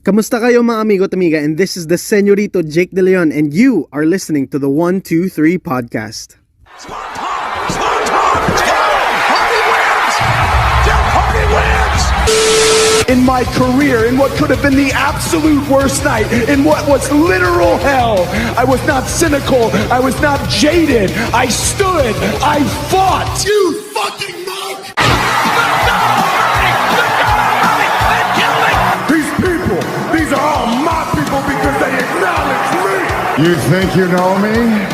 Kamusta kayo mga amigo at amiga, and this is the Señorito Jake De Leon, and you are listening to the 123 podcast. In my career, in what could have been the absolute worst night, in what was literal hell, I was not cynical, I was not jaded, I stood, I fought. You fucking monk! These people, these are all my people because they acknowledge me. You think you know me?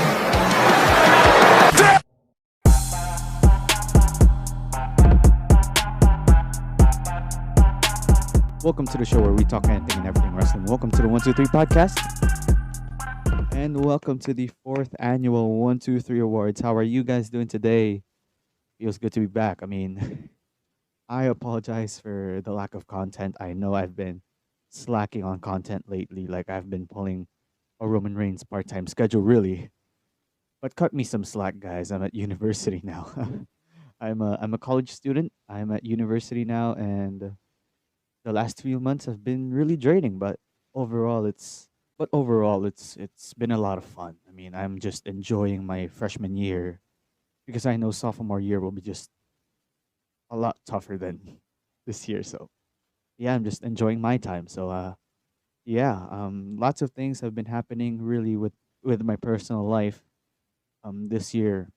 Welcome to the show where we talk anything and everything wrestling. Welcome to the 123 podcast. And welcome to the 4th annual 123 Awards. How are you guys doing today? Feels good to be back. I mean, I apologize for the lack of content. I know I've been slacking on content lately. Like I've been pulling a Roman Reigns part-time schedule, really. But cut me some slack, guys. I'm at university now. I'm a college student. I'm at university now, and the last few months have been really draining, but overall it's been a lot of fun. I mean, I'm just enjoying my freshman year because I know sophomore year will be just a lot tougher than this year. So yeah, I'm just enjoying my time. So lots of things have been happening really with my personal life this year.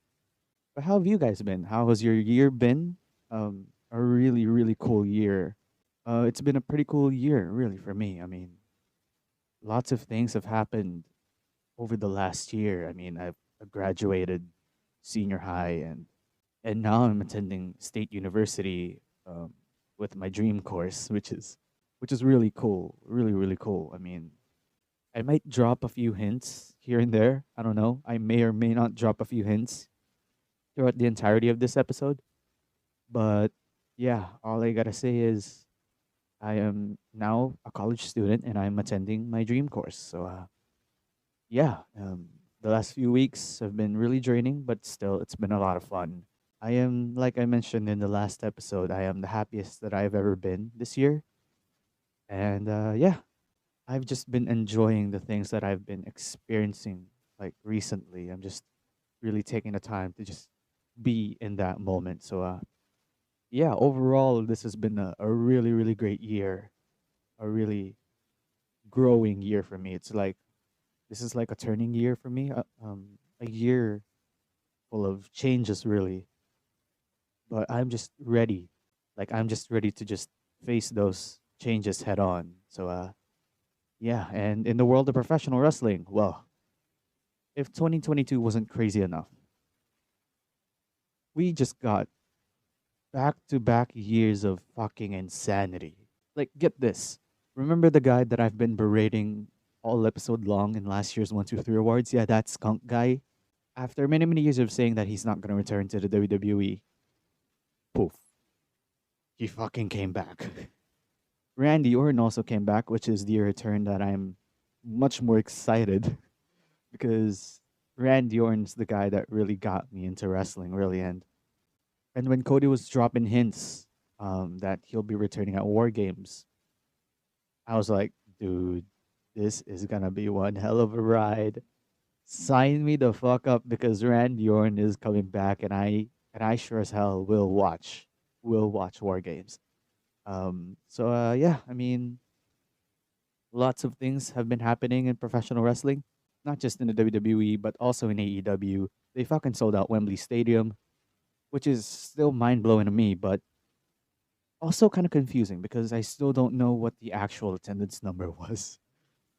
But how have you guys been? How has your year been? A really really cool year. It's been a pretty cool year, really, for me. I mean, lots of things have happened over the last year. I mean, I've graduated senior high, and now I'm attending state university with my dream course, which is really cool, really really cool. I mean, I might drop a few hints here and there. I don't know. I may or may not drop a few hints throughout the entirety of this episode, but yeah, all I gotta say is I am now a college student and I'm attending my dream course. So, the last few weeks have been really draining, but still, it's been a lot of fun. I am, like I mentioned in the last episode, I am the happiest that I've ever been this year. And I've just been enjoying the things that I've been experiencing like recently. I'm just really taking the time to just be in that moment. So, overall, this has been a really, really great year, a really growing year for me. This is like a turning year for me, a year full of changes, really. But I'm just ready. Like, I'm just ready to just face those changes head on. So, and in the world of professional wrestling, well, if 2022 wasn't crazy enough, we just got back to back years of fucking insanity. Like, get this. Remember the guy that I've been berating all episode long in last year's 123 Awards? Yeah, that skunk guy. After many, many years of saying that he's not going to return to the WWE, poof, he fucking came back. Randy Orton also came back, which is the return that I'm much more excited because Randy Orton's the guy that really got me into wrestling, really. And when Cody was dropping hints that he'll be returning at War Games, I was like, dude, this is gonna be one hell of a ride. Sign me the fuck up because Randy Orton is coming back, and I sure as hell will watch. Will watch War Games. I mean, lots of things have been happening in professional wrestling, not just in the WWE but also in AEW. They fucking sold out Wembley Stadium, which is still mind blowing to me, but also kind of confusing because I still don't know what the actual attendance number was.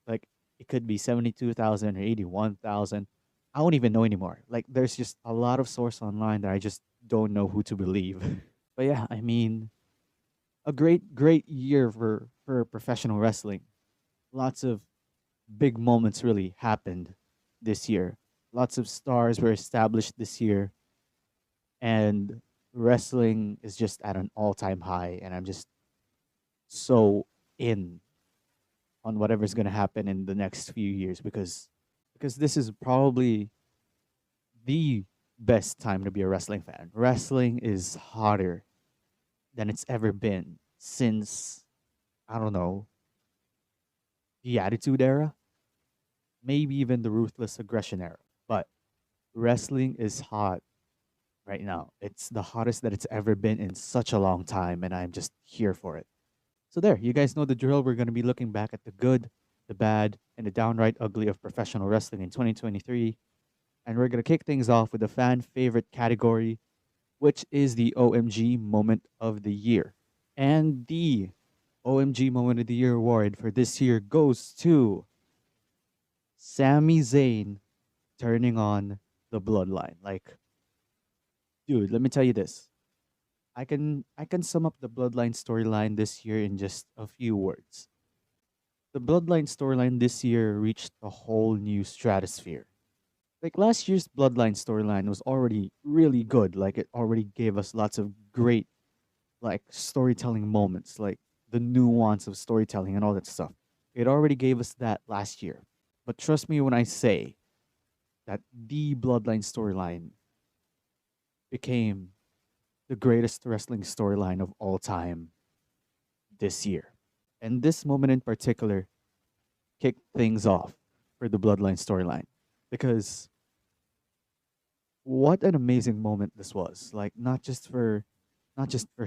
Like, it could be 72,000 or 81,000. I don't even know anymore. Like, there's just a lot of source online that I just don't know who to believe. But yeah, I mean, a great, great year for professional wrestling. Lots of big moments really happened this year. Lots of stars were established this year, and wrestling is just at an all-time high, and I'm just so in on whatever's going to happen in the next few years because this is probably the best time to be a wrestling fan. Wrestling is hotter than it's ever been since, I don't know, the Attitude Era, maybe even the Ruthless Aggression Era. But wrestling is hot right now. It's the hottest that it's ever been in such a long time, and I'm just here for it. So there, you guys know the drill. We're going to be looking back at the good, the bad, and the downright ugly of professional wrestling in 2023. And we're going to kick things off with a fan favorite category, which is the OMG Moment of the Year. And the OMG Moment of the Year award for this year goes to Sami Zayn turning on the bloodline. Like, dude, let me tell you this. I can sum up the bloodline storyline this year in just a few words. The bloodline storyline this year reached a whole new stratosphere. Like last year's bloodline storyline was already really good. Like it already gave us lots of great like storytelling moments, like the nuance of storytelling and all that stuff. It already gave us that last year. But trust me when I say that the bloodline storyline became the greatest wrestling storyline of all time this year. And this moment in particular kicked things off for the bloodline storyline because what an amazing moment this was. Like not just for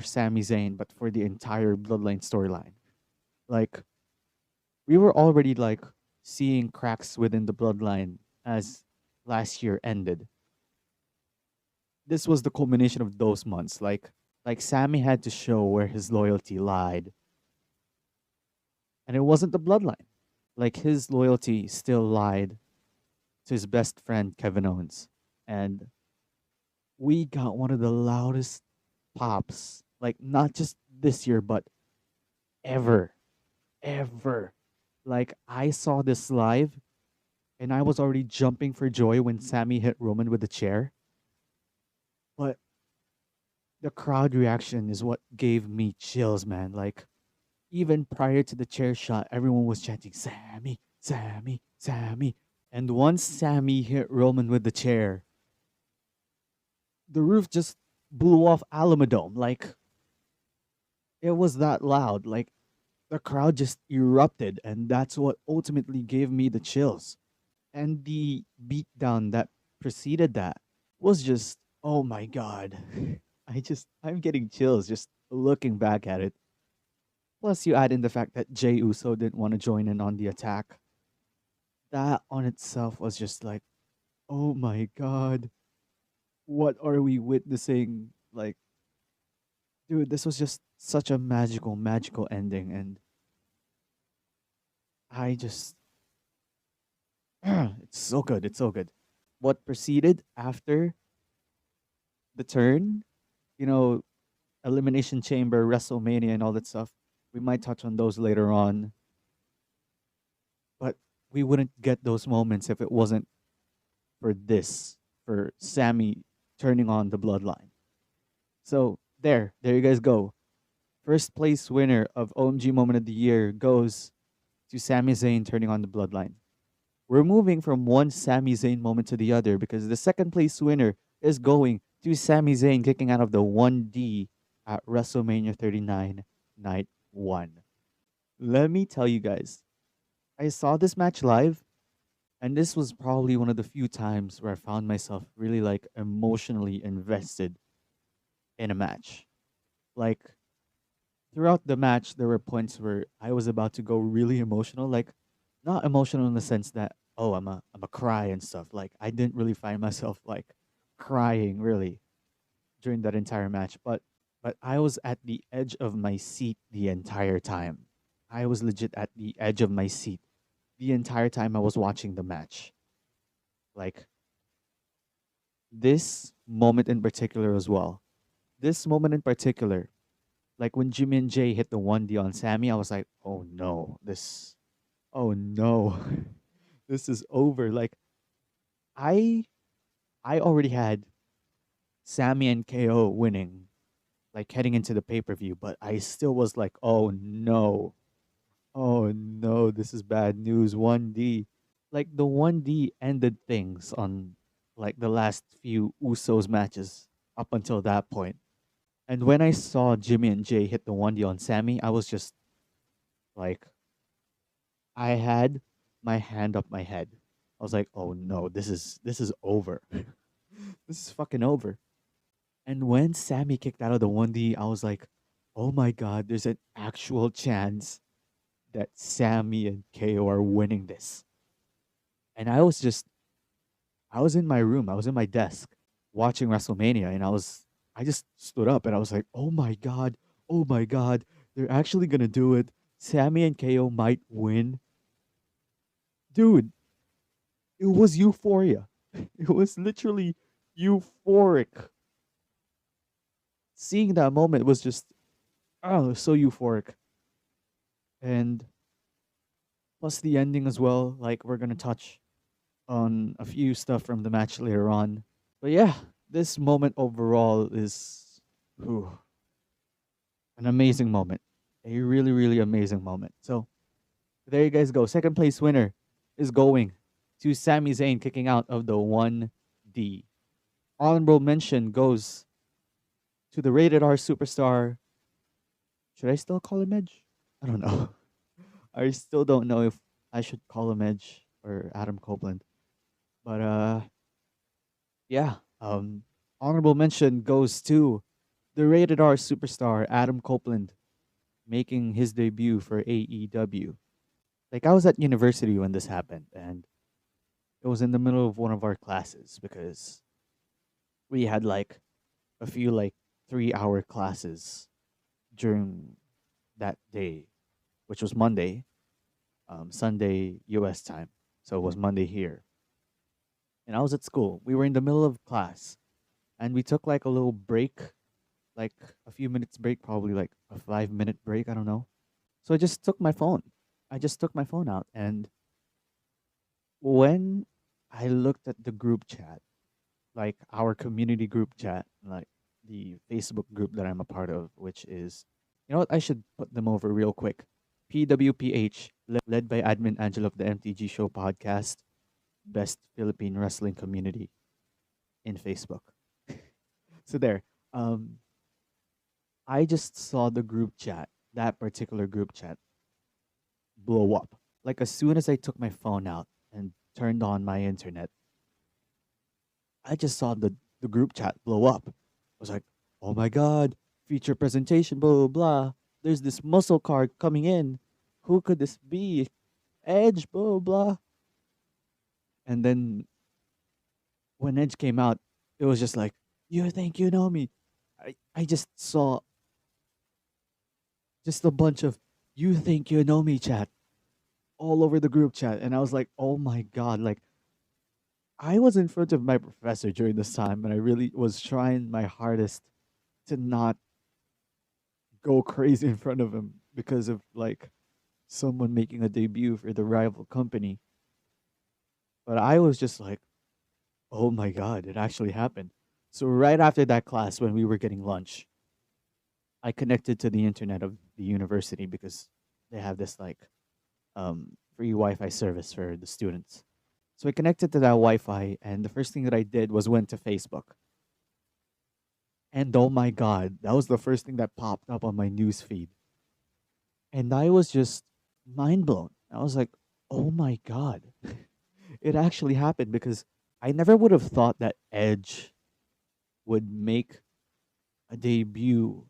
Sami Zayn, but for the entire bloodline storyline. Like we were already like seeing cracks within the bloodline as last year ended. This was the culmination of those months. Like Sammy had to show where his loyalty lied, and it wasn't the bloodline. Like his loyalty still lied to his best friend Kevin Owens, and we got one of the loudest pops. Like not just this year, but ever, ever. Like I saw this live, and I was already jumping for joy when Sammy hit Roman with the chair. But the crowd reaction is what gave me chills, man. Like even prior to the chair shot, everyone was chanting Sammy, Sammy, Sammy. And once Sammy hit Roman with the chair, the roof just blew off Alamodome. Like it was that loud. Like the crowd just erupted, and that's what ultimately gave me the chills. And the beatdown that preceded that was just, oh my god. I'm getting chills just looking back at it. Plus, you add in the fact that Jey Uso didn't want to join in on the attack. That on itself was just like, oh my god, what are we witnessing? Like, dude, this was just such a magical, magical ending, and I just, it's so good, it's so good. What proceeded after the turn, you know, Elimination Chamber, WrestleMania, and all that stuff, we might touch on those later on, but we wouldn't get those moments if it wasn't for this, for Sammy turning on the bloodline. So there you guys go. First place winner of OMG Moment of the Year goes to Sami Zayn turning on the bloodline. We're moving from one Sami Zayn moment to the other because the second place winner is going to Sami Zayn kicking out of the 1D at WrestleMania 39 Night 1. Let me tell you guys, I saw this match live, and this was probably one of the few times where I found myself really like emotionally invested in a match. Like throughout the match, there were points where I was about to go really emotional. Like not emotional in the sense that oh I'm a cry and stuff. Like I didn't really find myself like crying really during that entire match, but I was at the edge of my seat the entire time. I was legit at the edge of my seat the entire time I was watching the match. Like this moment in particular as well. This moment in particular, like when Jimmy and Jay hit the 1D on Sammy, I was like, oh no, oh no, this is over. Like I, I already had Sammy and KO winning, like heading into the pay per view, but I still was like, oh no, this is bad news. 1D, like the 1D ended things on like the last few Usos matches up until that point. And when I saw Jimmy and Jay hit the 1D on Sammy, I was just like, I had my hand up my head. I was like, "Oh no, this is over. This is fucking over." And when Sammy kicked out of the 1D, I was like, "Oh my god, there's an actual chance that Sammy and KO are winning this." And I was in my room, I was in my desk watching WrestleMania, and I just stood up and I was like, oh my god, they're actually gonna do it. Sammy and KO might win. Dude, it was euphoria. It was literally euphoric. Seeing that moment was just, oh, so euphoric. And plus the ending as well. Like, we're gonna touch on a few stuff from the match later on. But yeah, this moment overall is, whew, an amazing moment. A really, really amazing moment. So there you guys go. Second place winner is going to Sami Zayn kicking out of the 1D. Honorable mention goes to the rated R superstar. Should I still call him Edge? I don't know. I still don't know if I should call him Edge or Adam Copeland. But yeah. Honorable mention goes to the rated R superstar Adam Copeland making his debut for AEW. Like, I was at university when this happened, and it was in the middle of one of our classes because we had like a few like 3 hour classes during that day, which was Monday, Sunday US time. So it was Monday here. And I was at school. We were in the middle of class and we took like a little break, like a few minutes break, probably like a 5 minute break. I don't know. So I just took my phone. I just took my phone out. And when I looked at the group chat, like our community group chat, like the Facebook group that I'm a part of, which is, you know what, I should put them over real quick. PWPH, led by admin Angela of the MTG Show podcast, best Philippine wrestling community in Facebook. So there. Um, I just saw the group chat, that particular group chat, blow up. Like as soon as I took my phone out and turned on my internet, I just saw the group chat blow up. I was like, oh my god, feature presentation, blah blah blah. There's this muscle card coming in. Who could this be? Edge, blah blah blah. And then when Edge came out, it was just like, you think you know me. I just saw just a bunch of you think you know me chat all over the group chat. And I was like, oh my god, like I was in front of my professor during this time and I really was trying my hardest to not go crazy in front of him because of like someone making a debut for the rival company. But I was just like, oh my god, it actually happened. So right after that class when we were getting lunch, I connected to the internet of the university because they have this like free Wi-Fi service for the students. So I connected to that Wi-Fi, and the first thing that I did was went to Facebook. And oh my god, that was the first thing that popped up on my news feed. And I was just mind blown. I was like, oh my god, it actually happened because I never would have thought that Edge would make a debut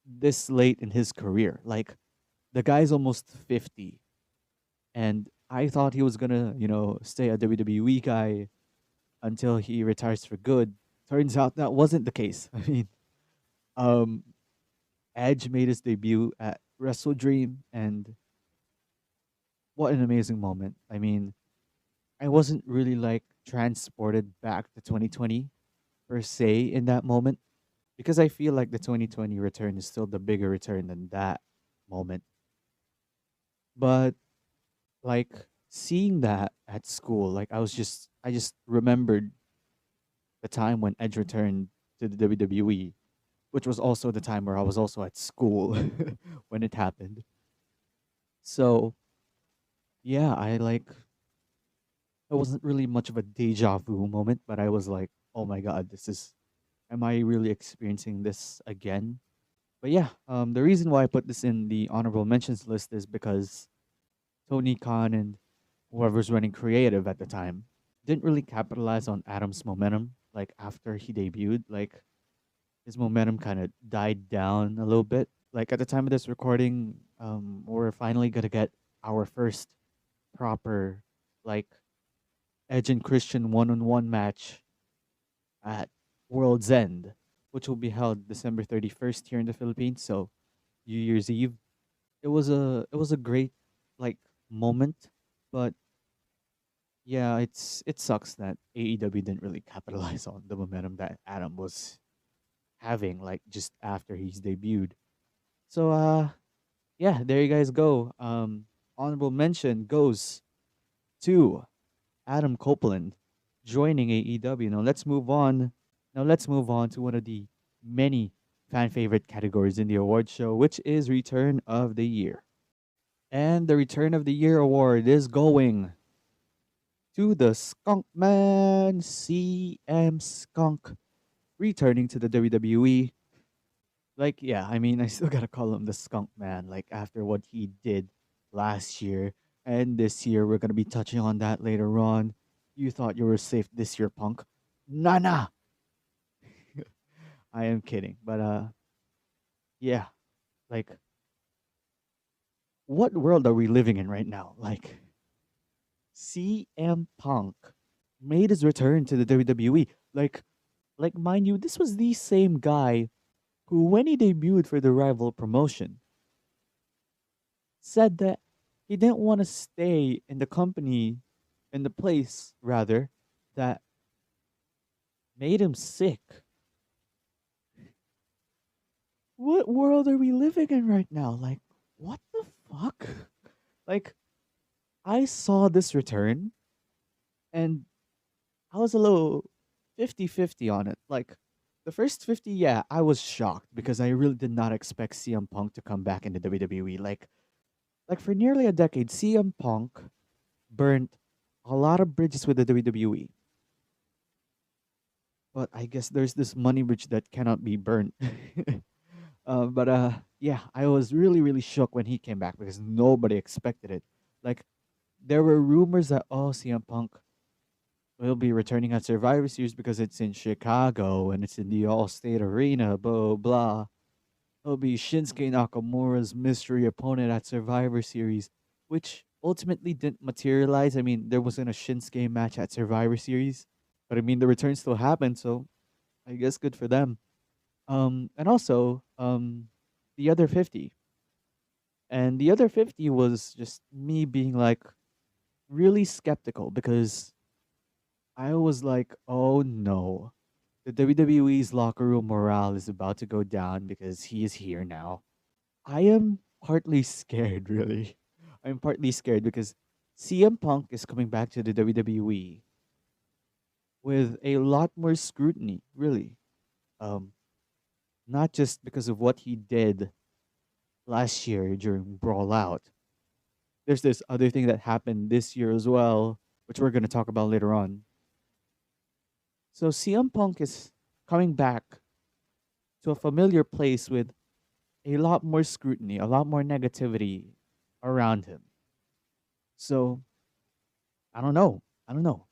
this late in his career. Like, the guy's almost 50. And I thought he was gonna, stay a WWE guy until he retires for good. Turns out that wasn't the case. I mean, um, Edge made his debut at Wrestle Dream, and what an amazing moment. I mean, I wasn't really like transported back to 2020 per se in that moment because I feel like the 2020 return is still the bigger return than that moment. But like seeing that at school, like I just remembered the time when Edge returned to the WWE, which was also the time where I was also at school when it happened. So yeah, it wasn't really much of a deja vu moment, but I was like, oh my god, am I really experiencing this again? But yeah, the reason why I put this in the honorable mentions list is because Tony Khan and whoever's running creative at the time didn't really capitalize on Adam's momentum. Like after he debuted, like his momentum kind of died down a little bit. Like at the time of this recording, we're finally gonna get our first proper like Edge and Christian one-on-one match at World's End, which will be held December 31st here in the Philippines. So New Year's Eve. It was a great like moment, but yeah, it sucks that AEW didn't really capitalize on the momentum that Adam was having like just after he's debuted. So yeah, there you guys go. Honorable mention goes to Adam Copeland joining AEW. Now let's move on to one of the many fan favorite categories in the award show, which is Return of the Year. And the Return of the Year award is going to the Skunk Man, CM Skunk, returning to the WWE. Like, yeah, I mean, I still gotta call him the Skunk Man, like, after what he did last year. And this year, we're gonna be touching on that later on. You thought you were safe this year, punk. Nah. I am kidding. But, yeah, like, what world are we living in right now? Like, CM Punk made his return to the WWE. Like mind you, this was the same guy who, when he debuted for the rival promotion, said that he didn't want to stay in the company, in the place rather, that made him sick. What world are we living in right now? Like, what the fuck? Like, I saw this return and I was a little 50-50 on it. Like, the first 50, yeah, I was shocked because I really did not expect CM Punk to come back in the WWE. Like for nearly a decade, CM Punk burnt a lot of bridges with the WWE. But I guess there's this money bridge that cannot be burnt. But yeah, I was really shocked when he came back because nobody expected it. Like there were rumors that CM Punk will be returning at Survivor Series because it's in Chicago and it's in the All-State Arena, blah blah. It'll be Shinsuke Nakamura's mystery opponent at Survivor Series, which ultimately didn't materialize. I mean, there wasn't a Shinsuke match at Survivor Series, but I mean the return still happened, so I guess good for them. And also, the other 50. And the other 50 was just me being like really skeptical because I was like, oh no, the WWE's locker room morale is about to go down because he is here now. I am partly scared, really. I'm partly scared because CM Punk is coming back to the WWE with a lot more scrutiny, really. Um, Not just because of what he did last year during Brawl Out. There's this other thing that happened this year as well, which we're going to talk about later on. So CM Punk is coming back to a familiar place with a lot more scrutiny, a lot more negativity around him. So I don't know. I don't know.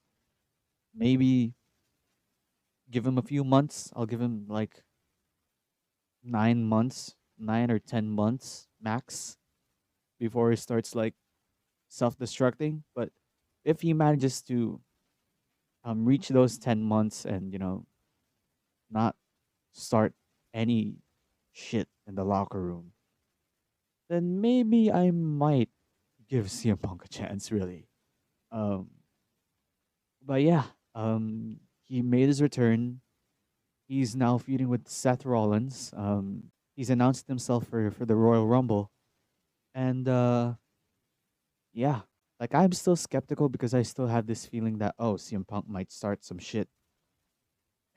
Maybe give him a few months. I'll give him like 9 months, 9 or 10 months max before he starts like self-destructing. But if he manages to reach those 10 months and not start any shit in the locker room, then maybe I might give CM Punk a chance, really. Um, but yeah, he made his return. He's now feuding with Seth Rollins. He's announced himself for the Royal Rumble, and yeah, like I'm still skeptical because I still have this feeling that CM Punk might start some shit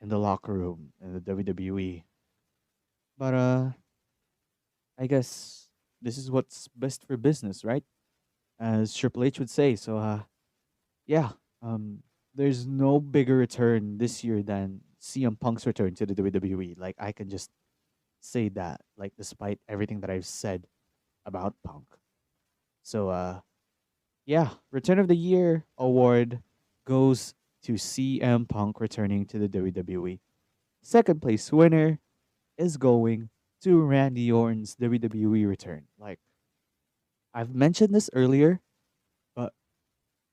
in the locker room in the WWE. But I guess this is what's best for business, right? As Triple H would say. So yeah, there's no bigger return this year than CM Punk's return to the WWE. Like I can just say that, like despite everything that I've said about Punk. So yeah, Return of the Year award goes to CM Punk returning to the WWE. Second place winner is going to Randy Orton's WWE return. Like, I've mentioned this earlier, but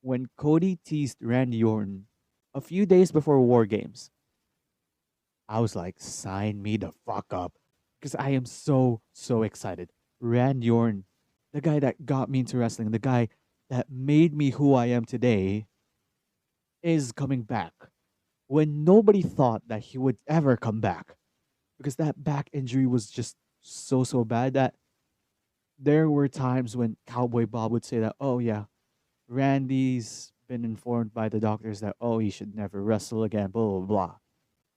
when Cody teased Randy Orton a few days before War Games, I was like, sign me the fuck up. Because I am so, so excited. Randy Orton, the guy that got me into wrestling, the guy that made me who I am today, is coming back. When nobody thought that he would ever come back. Because that back injury was just so, so bad that there were times when Cowboy Bob would say that, oh yeah, Randy's been informed by the doctors that, oh, he should never wrestle again, blah, blah, blah.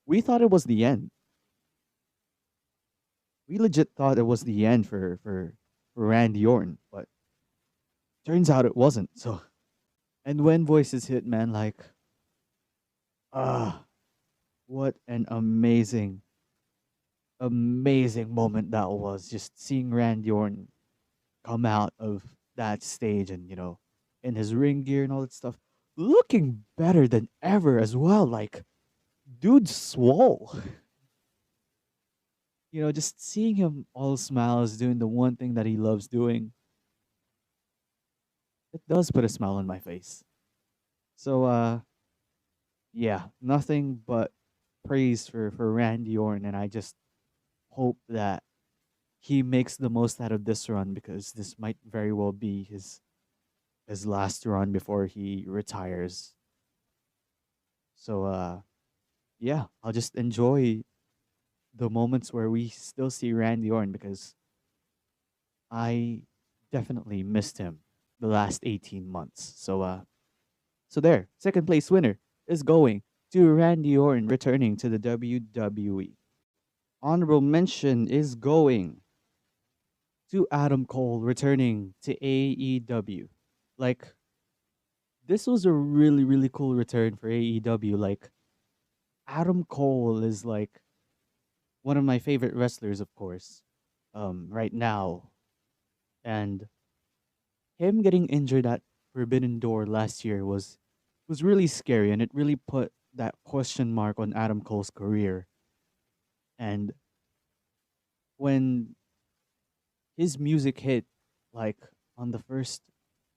We thought it was the end. We legit thought it was the end for Randy Orton, but turns out it wasn't. So, and when voices hit, man, like, ah, what an amazing, amazing moment that was. Just seeing Randy Orton come out of that stage and, in his ring gear and all that stuff, looking better than ever as well. Like, dude swole. Just seeing him all smiles, doing the one thing that he loves doing, it does put a smile on my face. So, yeah, nothing but praise for Randy Orton, and I just hope that he makes the most out of this run because this might very well be his last run before he retires. So, yeah, I'll just enjoy the moments where we still see Randy Orton because I definitely missed him the last 18 months. So there, second place winner is going to Randy Orton returning to the WWE. Honorable mention is going to Adam Cole returning to AEW. Like, this was a really, really cool return for AEW. Like, Adam Cole is like one of my favorite wrestlers, of course, right now. And him getting injured at Forbidden Door last year was really scary, and it really put that question mark on Adam Cole's career. And when his music hit, like on the first,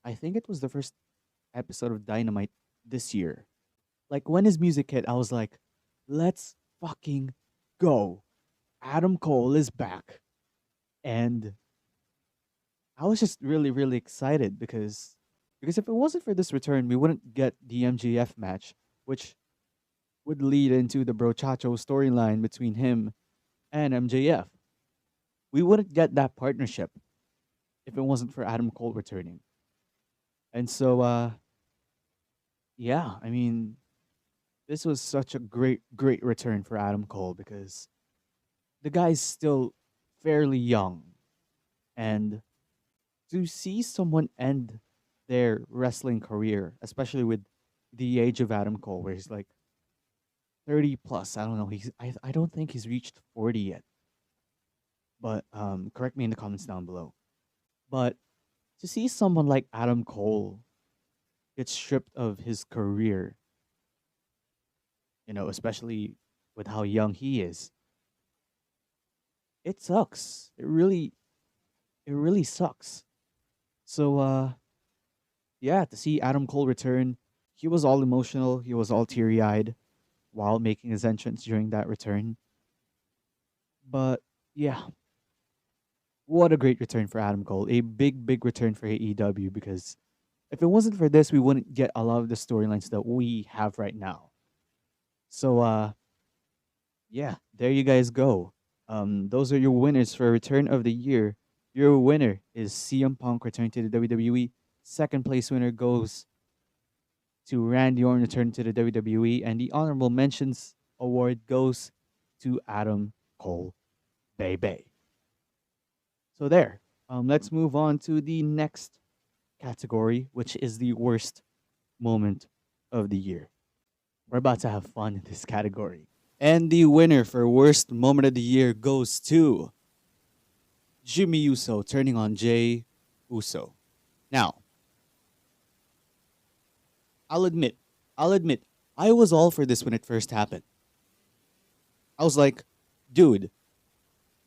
I think it was the first episode of Dynamite this year. Like when his music hit, I was like, let's fucking go. Adam Cole is back. And I was just really, really excited because if it wasn't for this return, we wouldn't get the MJF match, which would lead into the Brochacho storyline between him and MJF. We wouldn't get that partnership if it wasn't for Adam Cole returning. And so yeah, I mean, this was such a great, great return for Adam Cole because the guy's still fairly young. And to see someone end their wrestling career, especially with the age of Adam Cole, where he's like 30 plus. I don't know. I don't think he's reached 40 yet. But correct me in the comments down below. But to see someone like Adam Cole get stripped of his career, especially with how young he is, it sucks. It really sucks. So yeah, to see Adam Cole return, he was all emotional, he was all teary-eyed while making his entrance during that return. But yeah, what a great return for Adam Cole. A big, big return for AEW because if it wasn't for this, we wouldn't get a lot of the storylines that we have right now. So yeah, there you guys go. Those are your winners for Return of the Year. Your winner is CM Punk returning to the WWE. Second place winner goes to Randy Orton returning to the WWE. And the honorable mentions award goes to Adam Cole Baby. So there. Let's move on to the next category, which is the worst moment of the year. We're about to have fun in this category. And the winner for worst moment of the year goes to Jimmy Uso turning on Jay Uso. Now, I'll admit, I was all for this when it first happened. I was like, dude,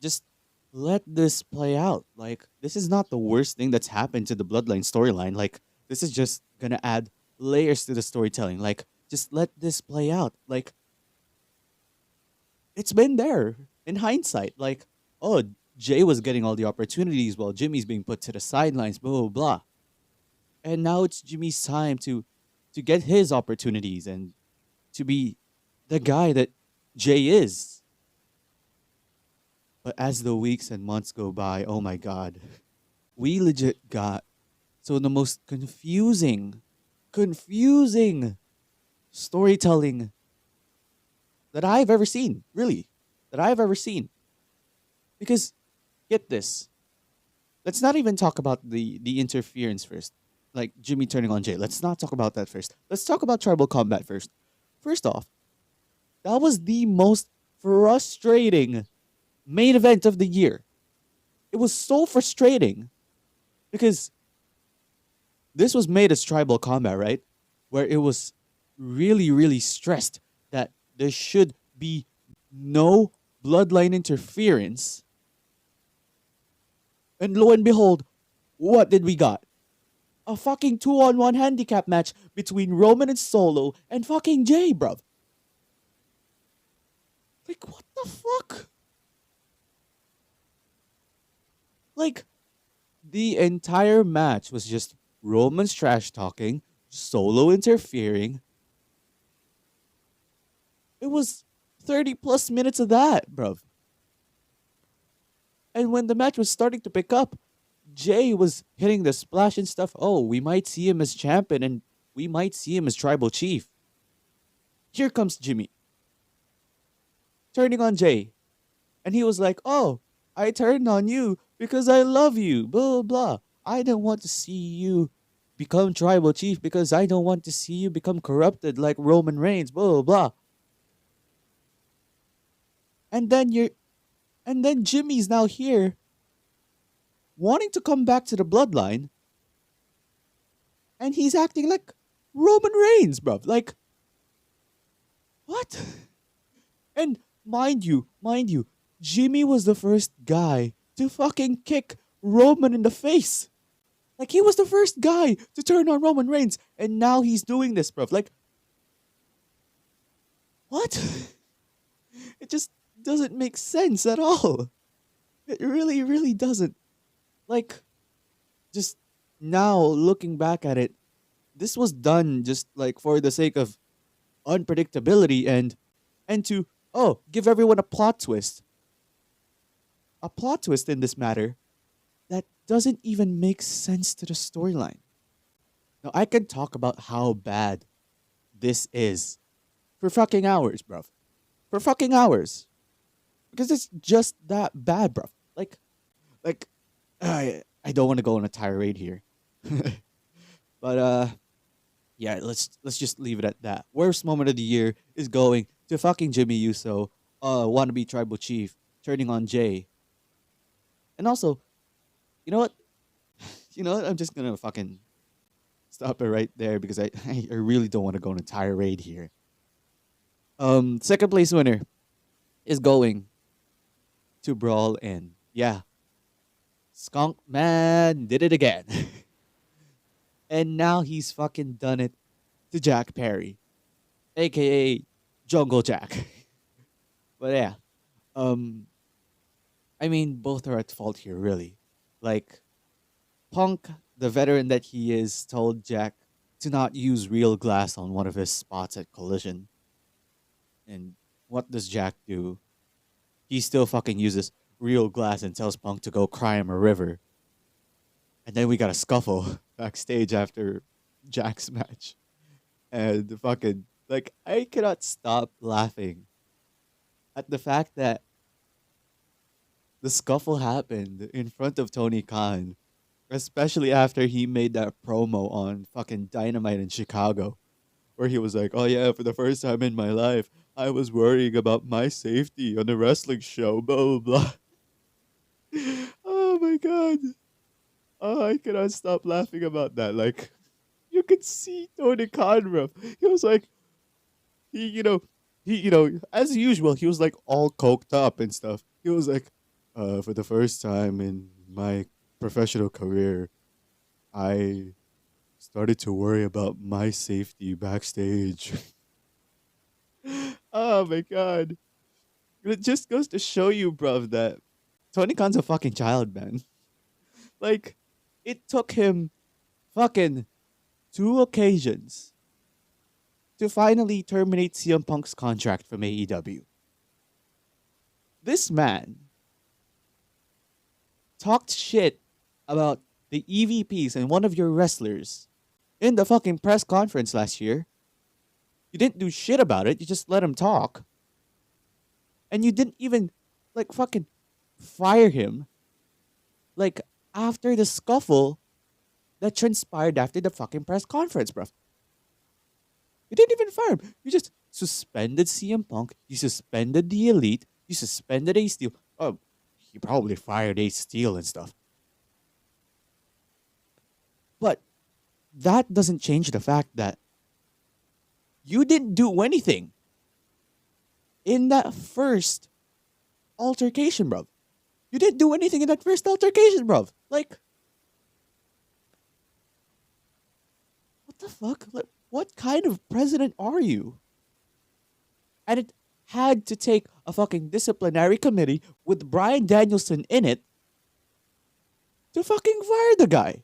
just let this play out. Like, this is not the worst thing that's happened to the Bloodline storyline. Like, this is just gonna add layers to the storytelling. Like, just let this play out. Like, it's been there in hindsight. Like, oh, Jay was getting all the opportunities while Jimmy's being put to the sidelines, blah, blah, blah. And now it's Jimmy's time to get his opportunities and to be the guy that Jay is. But as the weeks and months go by, oh my god, we legit got the most confusing storytelling that I've ever seen, really, that I've ever seen. Because, get this, let's not even talk about the interference first, like Jimmy turning on Jay. Let's not talk about that first. Let's talk about tribal combat first. First off, that was the most frustrating main event of the year. It was so frustrating because this was made as tribal combat, right? Where it was really, really stressed that there should be no bloodline interference. And lo and behold, what did we got? A fucking 2-on-1 handicap match between Roman and Solo and fucking Jay, bruv. Like, what the fuck? Like, the entire match was just Roman's trash talking, Solo interfering. It was 30 plus minutes of that, bruv. And when the match was starting to pick up, Jay was hitting the splash and stuff. Oh, we might see him as champion and we might see him as tribal chief. Here comes Jimmy, turning on Jay. And he was like, oh, I turned on you because I love you, blah, blah, blah. I don't want to see you become tribal chief because I don't want to see you become corrupted like Roman Reigns, blah, blah, blah. And then Jimmy's now here wanting to come back to the bloodline. And he's acting like Roman Reigns, bruv. Like, what? And mind you, Jimmy was the first guy to fucking kick Roman in the face. Like, he was the first guy to turn on Roman Reigns. And now he's doing this, bruv. Like, what? It just doesn't make sense at all. It really, really doesn't. Like, just now looking back at it, this was done just like for the sake of unpredictability and to, oh, give everyone a plot twist. A plot twist in this matter that doesn't even make sense to the storyline. Now, I can talk about how bad this is for fucking hours, bruv. For fucking hours. Because it's just that bad, bruv. Like, I don't want to go on a tirade here. But, yeah, let's just leave it at that. Worst moment of the year is going to fucking Jimmy Uso, wannabe tribal chief, turning on Jay. And also, you know what? I'm just gonna fucking stop it right there because I really don't want to go on a tirade here. Second place winner is going to Brawl In. Yeah. Skunk Man did it again. And now he's fucking done it to Jack Perry, aka Jungle Jack. But yeah. I mean, both are at fault here, really. Like, Punk, the veteran that he is, told Jack to not use real glass on one of his spots at Collision. And what does Jack do? He still fucking uses real glass and tells Punk to go cry him a river. And then we got a scuffle backstage after Jack's match. And fucking, like, I cannot stop laughing at the fact that the scuffle happened in front of Tony Khan, especially after he made that promo on fucking Dynamite in Chicago, where he was like, oh yeah, for the first time in my life, I was worrying about my safety on a wrestling show, blah, blah, blah. Oh my god. Oh, I cannot stop laughing about that. Like, you could see Tony Khan, bro. He was like, as usual, he was like all coked up and stuff. He was like, for the first time in my professional career, I started to worry about my safety backstage. Oh my god. It just goes to show you, bruv, that Tony Khan's a fucking child, man. Like, it took him fucking 2 occasions to finally terminate CM Punk's contract from AEW. This man talked shit about the EVPs and one of your wrestlers in the fucking press conference last year. You didn't do shit about it, you just let him talk. And you didn't even, like, fucking fire him, like, after the scuffle that transpired after the fucking press conference, bruv. You didn't even fire him. You just suspended CM Punk. You suspended the Elite. You suspended Ace Steel. Oh, you probably fired Ace Steel and stuff. But that doesn't change the fact that you didn't do anything in that first altercation, bruv. You didn't do anything in that first altercation, bruv. Like, what the fuck? Like, what kind of president are you? And it had to take a fucking disciplinary committee with Bryan Danielson in it to fucking fire the guy.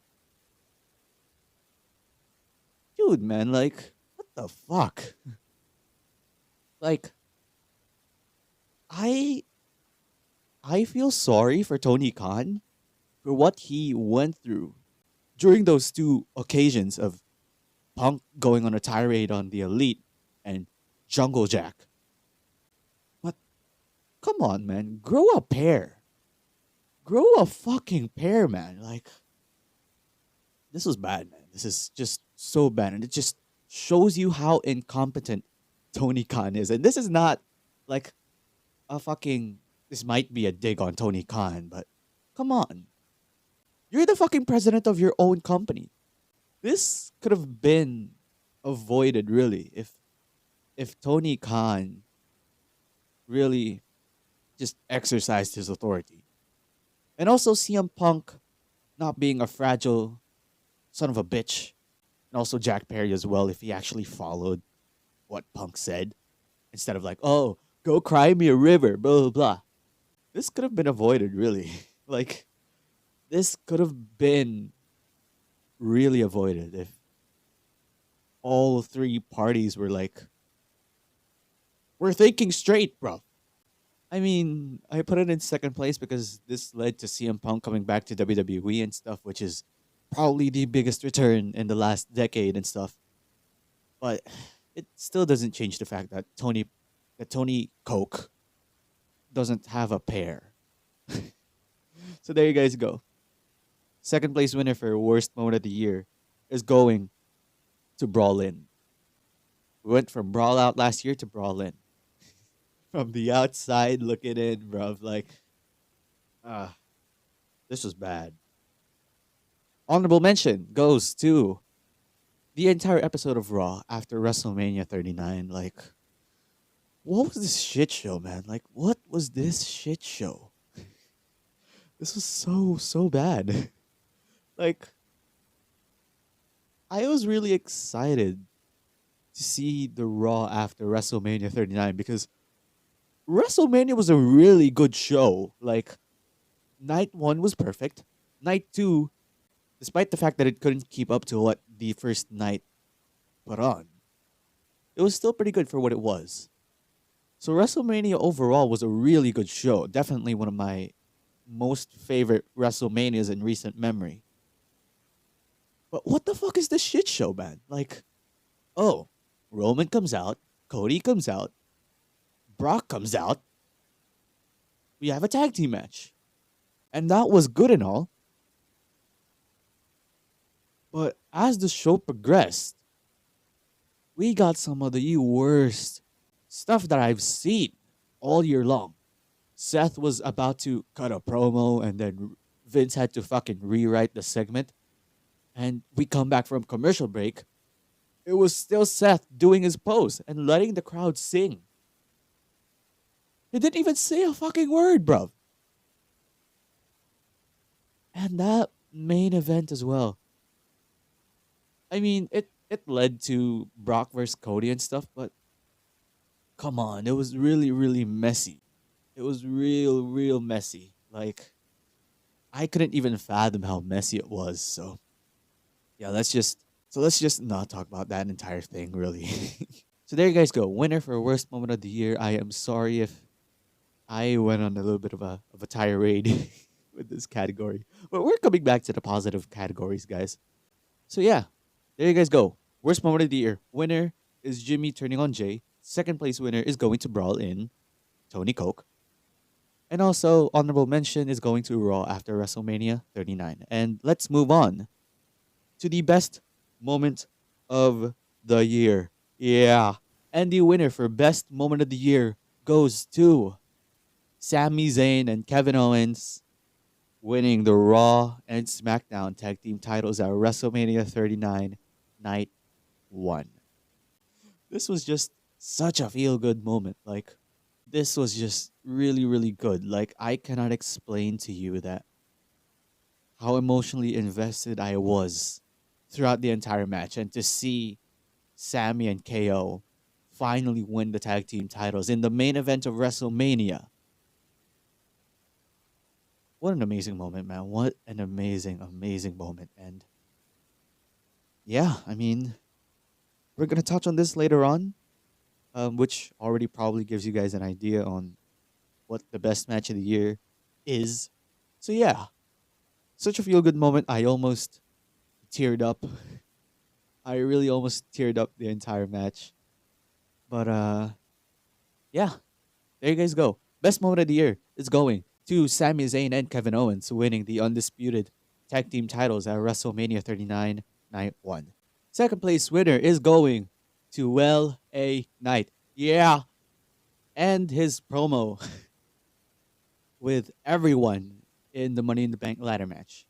Dude, man, like, what the fuck? Like, I feel sorry for Tony Khan for what he went through during those 2 occasions of Punk going on a tirade on the Elite and Jungle Jack. But come on, man, grow a pair. Grow a fucking pair, man. Like, this was bad, man. This is just so bad, and it just shows you how incompetent Tony Khan is. And this is not like a fucking, this might be a dig on Tony Khan, but come on. You're the fucking president of your own company. This could have been avoided, really, if Tony Khan really just exercised his authority. And also CM Punk not being a fragile son of a bitch. And also Jack Perry as well, if he actually followed what Punk said. Instead of like, oh, go cry me a river, blah, blah, blah. This could have been avoided, really. Like, this could have been really avoided if all 3 parties were like, we're thinking straight, bro. I mean, I put it in second place because this led to CM Punk coming back to WWE and stuff, which is probably the biggest return in the last decade and stuff. But it still doesn't change the fact that Tony Coke doesn't have a pair. So there you guys go. Second place winner for worst moment of the year is going to Brawl In. We went from Brawl Out last year to Brawl In. From the outside looking in, bruv. Like, this was bad. Honorable mention goes to the entire episode of Raw after WrestleMania 39. Like, what was this shit show, man? Like, what was this shit show? This was so bad. Like, I was really excited to see the Raw after WrestleMania 39 because WrestleMania was a really good show. Like, night 1 was perfect. Night 2, despite the fact that it couldn't keep up to what the first night put on, it was still pretty good for what it was. So WrestleMania overall was a really good show. Definitely one of my most favorite WrestleManias in recent memory. But what the fuck is this shit show, man? Like, oh, Roman comes out, Cody comes out, Brock comes out, we have a tag team match. And that was good and all. But as the show progressed, we got some of the worst stuff that I've seen all year long. Seth was about to cut a promo and then Vince had to fucking rewrite the segment. And we come back from commercial break it was still Seth doing his pose and letting the crowd sing. He didn't even say a fucking word, bruv. And that main event as well. I mean, it led to Brock versus Cody and stuff, but come on, it was really, really messy. It was real messy. Like, I couldn't even fathom how messy it was. So yeah, let's just not talk about that entire thing, really. So there you guys go. Winner for worst moment of the year. I am sorry if I went on a little bit of a tirade with this category. But we're coming back to the positive categories, guys. So yeah, there you guys go. Worst moment of the year. Winner is Jimmy turning on Jay. Second place winner is going to Brawl in Tony Coke. And also, honorable mention is going to Raw after WrestleMania 39. And let's move on to the best moment of the year. Yeah. And the winner for best moment of the year goes to Sami Zayn and Kevin Owens, winning the Raw and SmackDown tag team titles at WrestleMania 39 Night 1. This was just such a feel-good moment. Like, this was just really good. Like, I cannot explain to you that how emotionally invested I was throughout the entire match, and to see Sammy and KO finally win the tag team titles in the main event of WrestleMania. What an amazing moment, man. What an amazing moment. And yeah, I mean, we're going to touch on this later on, which already probably gives you guys an idea on what the best match of the year is. So yeah, such a feel-good moment. I almost teared up. I really almost teared up the entire match. But yeah, there you guys go. Best moment of the year is going to Sami Zayn and Kevin Owens, winning the undisputed tag team titles at WrestleMania 39 Night 1. Second place winner is going to LA Knight. Yeah. And his promo with everyone in the Money in the Bank ladder match.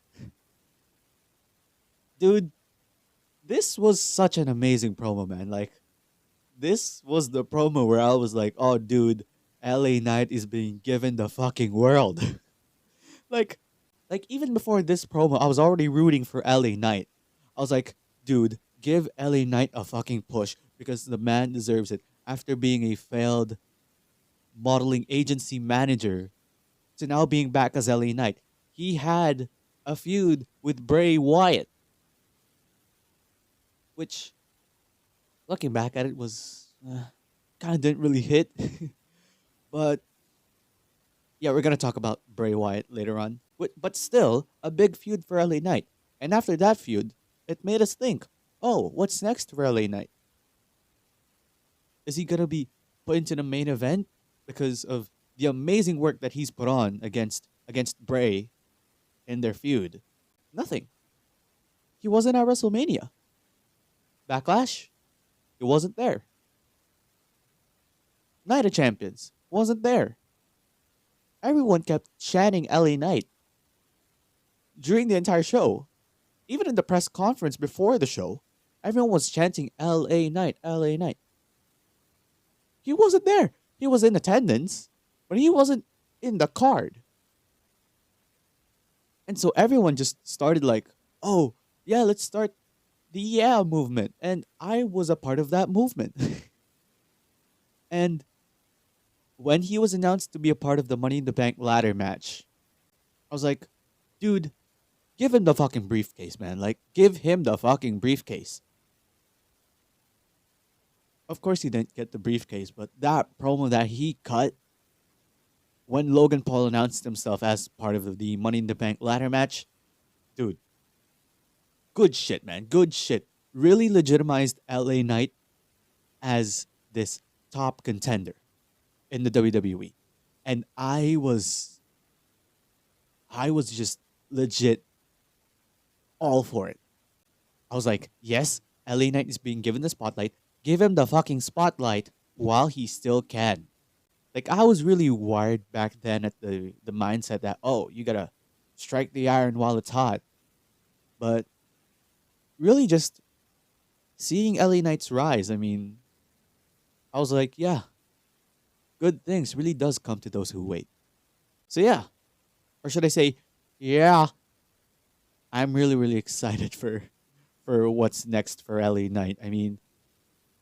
Dude, this was such an amazing promo, man. Like, this was the promo where I was like, oh, dude, LA Knight is being given the fucking world. like, even before this promo, I was already rooting for LA Knight. I was like, dude, give LA Knight a fucking push because the man deserves it. After being a failed modeling agency manager to now being back as LA Knight, he had a feud with Bray Wyatt, which, looking back at it, was kind of didn't really hit. But yeah, we're gonna talk about Bray Wyatt later on. But still, a big feud for LA Knight. And after that feud, it made us think, oh, what's next for LA Knight? Is he gonna be put into the main event because of the amazing work that he's put on against Bray in their feud? Nothing. He wasn't at WrestleMania. Backlash, he wasn't there. Night of Champions wasn't there. Everyone kept chanting LA Knight during the entire show. Even in the press conference before the show, everyone was chanting LA Knight, LA Knight. He wasn't there. He was in attendance, but he wasn't in the card. And so everyone just started like, oh, yeah, let's start the yeah movement. And I was a part of that movement. And when he was announced to be a part of the Money in the Bank ladder match, I was like, dude, give him the fucking briefcase, man. Like, give him the fucking briefcase. Of course he didn't get the briefcase, but that promo that he cut when Logan Paul announced himself as part of the Money in the Bank ladder match, dude, good shit, man. Good shit. Really legitimized LA Knight as this top contender in the WWE. And I was just legit all for it. I was like, yes, LA Knight is being given the spotlight. Give him the fucking spotlight while he still can. Like, I was really wired back then at the mindset that, oh, you gotta strike the iron while it's hot. But really just seeing LA Knight's rise, I mean, I was like, yeah, good things really does come to those who wait. So yeah, or should I say, yeah, I'm really really excited for what's next for LA Knight. I mean,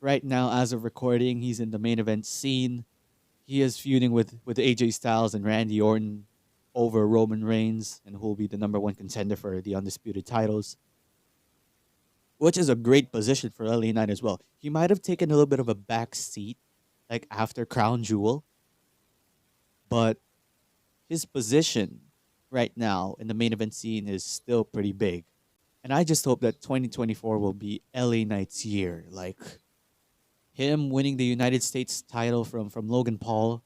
right now as of recording, he's in the main event scene. He is feuding with AJ Styles and Randy Orton over Roman Reigns, and who will be the number one contender for the undisputed titles, which is a great position for LA Knight as well. He might have taken a little bit of a back seat, like after Crown Jewel, but his position right now in the main event scene is still pretty big. And I just hope that 2024 will be LA Knight's year. Like him winning the United States title from Logan Paul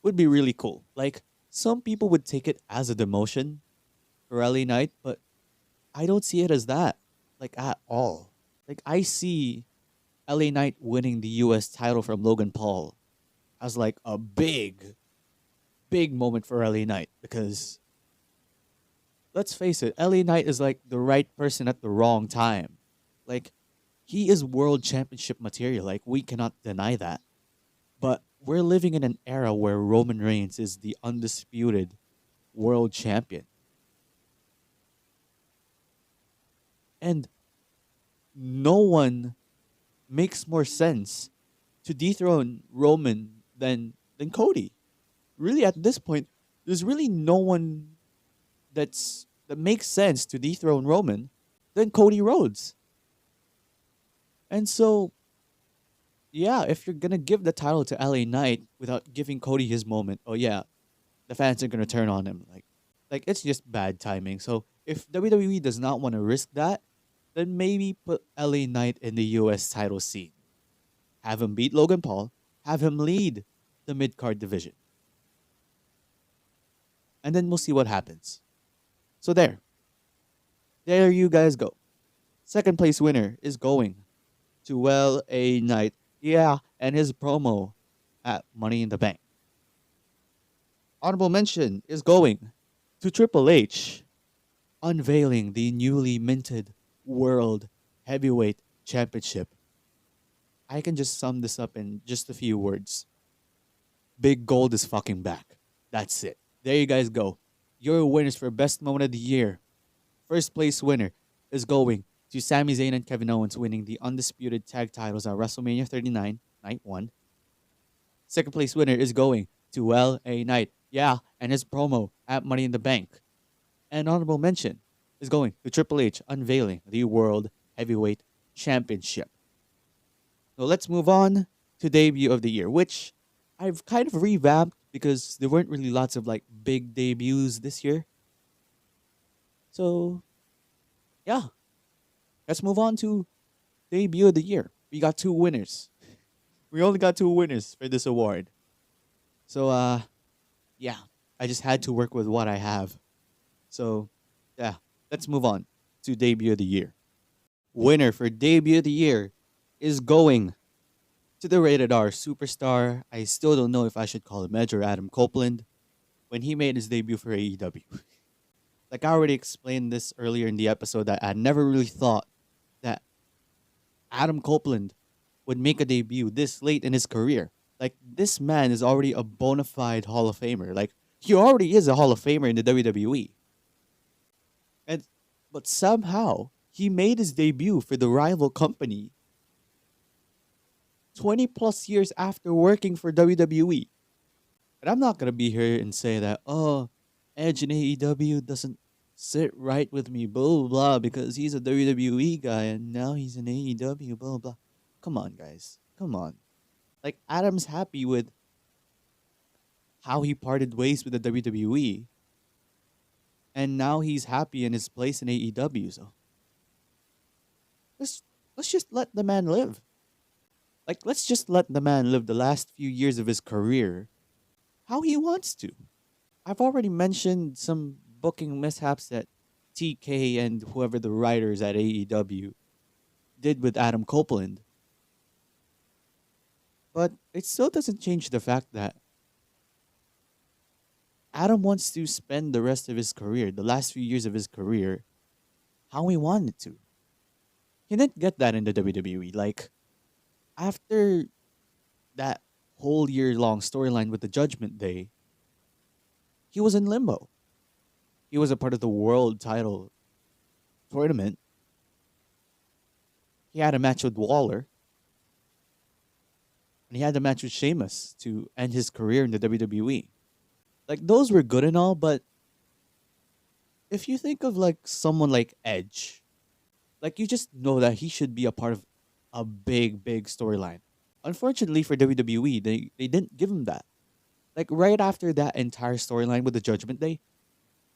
would be really cool. Like some people would take it as a demotion for LA Knight, but I don't see it as that. Like at all. Like I see LA Knight winning the US title from Logan Paul as like a big moment for LA Knight, because let's face it, LA Knight is like the right person at the wrong time. Like he is world championship material. Like we cannot deny that. But we're living in an era where Roman Reigns is the undisputed world champion. And no one makes more sense to dethrone Roman than Cody. Really at this point, there's really no one that makes sense to dethrone Roman than Cody Rhodes. And so yeah, if you're gonna give the title to LA Knight without giving Cody his moment, oh yeah, the fans are gonna turn on him. Like it's just bad timing. So if WWE does not want to risk that, then maybe put LA Knight in the US title scene. Have him beat Logan Paul, have him lead the mid card division. And then we'll see what happens. So there. There you guys go. Second place winner is going to LA Knight. Yeah, and his promo at Money in the Bank. Honorable mention is going to Triple H, unveiling the newly minted World Heavyweight Championship. I can just sum this up in just a few words. Big Gold is fucking back. That's it. There you guys go. Your winners for Best Moment of the Year. First place winner is going to Sami Zayn and Kevin Owens, winning the undisputed tag titles at WrestleMania 39, Night 1. Second place winner is going to LA Knight. Yeah, and his promo at Money in the Bank. And honorable mention is going to Triple H, unveiling the World Heavyweight Championship. So let's move on to Debut of the Year, which I've kind of revamped because there weren't really lots of like big debuts this year. So, yeah. Let's move on to Debut of the Year. We got two winners. We only got two winners for this award. So, yeah. I just had to work with what I have. So, yeah. Let's move on to Debut of the Year. Winner for Debut of the Year is going to the Rated R superstar. I still don't know if I should call him Edge or Adam Copeland, when he made his debut for AEW. Like I already explained this earlier in the episode, that I never really thought that Adam Copeland would make a debut this late in his career. Like this man is already a bona fide Hall of Famer. Like he already is a Hall of Famer in the WWE. But somehow he made his debut for the rival company 20 plus years after working for WWE. And I'm not going to be here and say that, oh, Edge in AEW doesn't sit right with me, blah, blah, blah, because he's a WWE guy and now he's in AEW, blah, blah. Come on, guys. Come on. Like, Adam's happy with how he parted ways with the WWE. And now he's happy in his place in AEW. So let's just let the man live. Like, let's just let the man live the last few years of his career how he wants to. I've already mentioned some booking mishaps that TK and whoever the writers at AEW did with Adam Copeland. But it still doesn't change the fact that Adam wants to spend the rest of his career, the last few years of his career, how he wanted to. He didn't get that in the WWE. Like, after that whole year long storyline with the Judgment Day, he was in limbo. He was a part of the world title tournament. He had a match with Waller, and he had a match with Sheamus to end his career in the WWE. Like, those were good and all, but if you think of like someone like Edge, like, you just know that he should be a part of a big, big storyline. Unfortunately for WWE, they didn't give him that. Like, right after that entire storyline with the Judgment Day,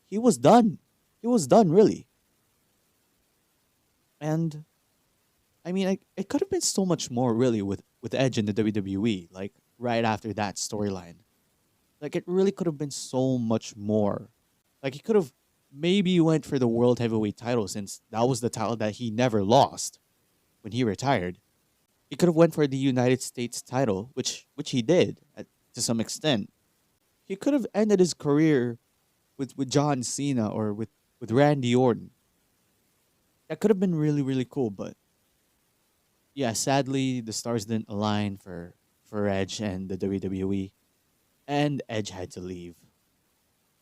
he was done. He was done, really. And I mean, it could have been so much more, really, with Edge in the WWE. Like, right after that storyline, like, it really could have been so much more. Like, he could have maybe went for the World Heavyweight title, since that was the title that he never lost when he retired. He could have went for the United States title, which he did to some extent. He could have ended his career with John Cena or with Randy Orton. That could have been really, really cool, but yeah, sadly the stars didn't align for Edge and the WWE, and Edge had to leave.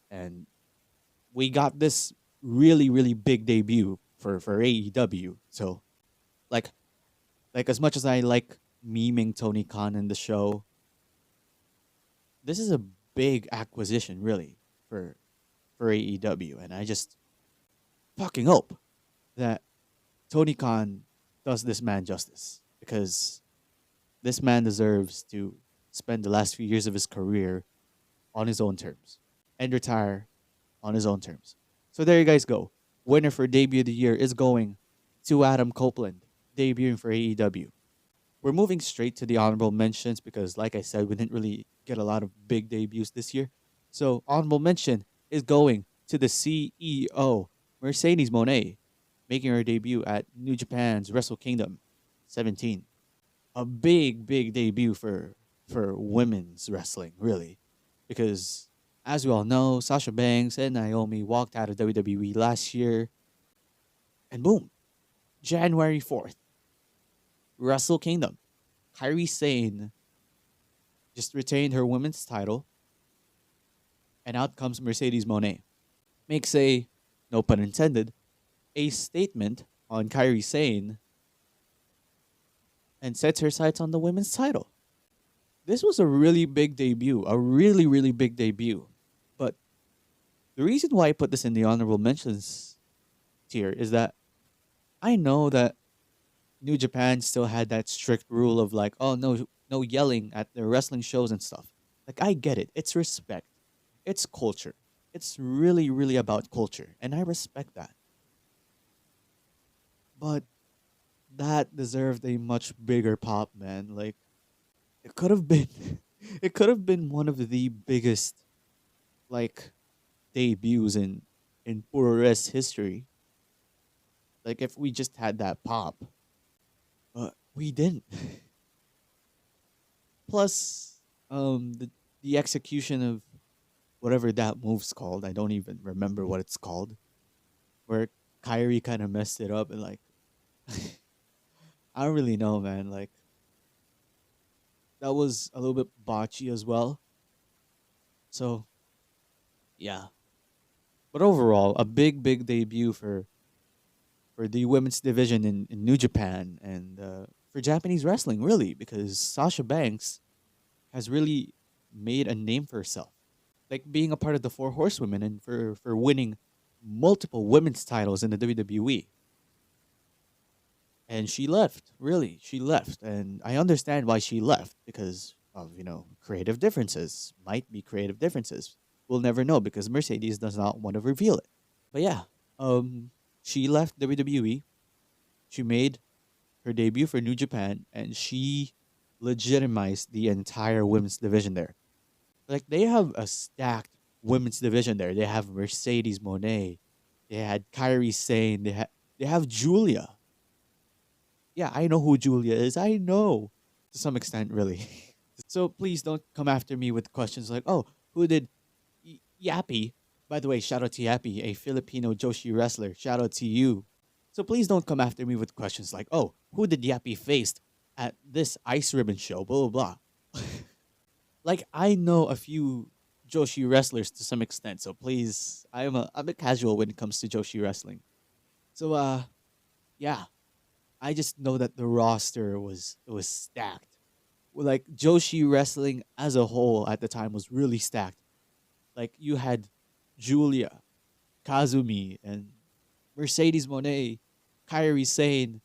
And we got this really, really big debut for AEW. So, like as much as I like memeing Tony Khan in the show, this is a big acquisition, really, for AEW, and I just fucking hope that Tony Khan does this man justice, because this man deserves to spend the last few years of his career on his own terms and retire on his own terms. So there you guys go. Winner for debut of the year is going to Adam Copeland, debuting for AEW. We're moving straight to the honorable mentions because, like I said, we didn't really get a lot of big debuts this year. So, honorable mention is going to the CEO, Mercedes Moné, making her debut at New Japan's Wrestle Kingdom 17. A big, big debut for women's wrestling, really. Because, as we all know, Sasha Banks and Naomi walked out of WWE last year. And boom, January 4th, Wrestle Kingdom. Kairi Sane just retained her women's title. And out comes Mercedes Moné. Makes a, no pun intended, a statement on Kairi Sane and sets her sights on the women's title. This was a really big debut, a really, really big debut. But the reason why I put this in the honorable mentions tier is that I know that New Japan still had that strict rule of like, oh, no yelling at their wrestling shows and stuff. Like, I get it. It's respect. It's culture. It's really, really about culture. And I respect that. But that deserved a much bigger pop, man. Like, it could have been it could have been one of the biggest, like, debuts in Puro-Res history. Like, if we just had that pop. But we didn't. Plus, the execution of whatever that move's called, I don't even remember what it's called, where Kyrie kind of messed it up and like, I don't really know, man. Like, that was a little bit botchy as well. So, yeah. But overall, a big, big debut for the women's division in New Japan and for Japanese wrestling, really, because Sasha Banks has really made a name for herself. Like, being a part of the Four Horsewomen and for winning multiple women's titles in the WWE. And she left, really. She left. And I understand why she left because of, creative differences. Might be creative differences. We'll never know because Mercedes does not want to reveal it. But yeah, she left WWE. She made her debut for New Japan, and she legitimized the entire women's division there. Like, they have a stacked women's division there. They have Mercedes Moné. They had Kairi Sane. They have Julia. Yeah, I know who Julia is. I know. To some extent, really. So please don't come after me with questions like, oh, who did Yappy? By the way, shout out to Yappy, a Filipino Joshi wrestler. Shout out to you. So please don't come after me with questions like, oh, who did Yappy face at this Ice Ribbon show? Blah, blah, blah. Like, I know a few Joshi wrestlers to some extent, so please, I'm a casual when it comes to Joshi wrestling. So, yeah, I just know that the roster was stacked. Well, like, Joshi wrestling as a whole at the time was really stacked. Like, you had Julia, Kazumi, and Mercedes Monet, Kairi Sane.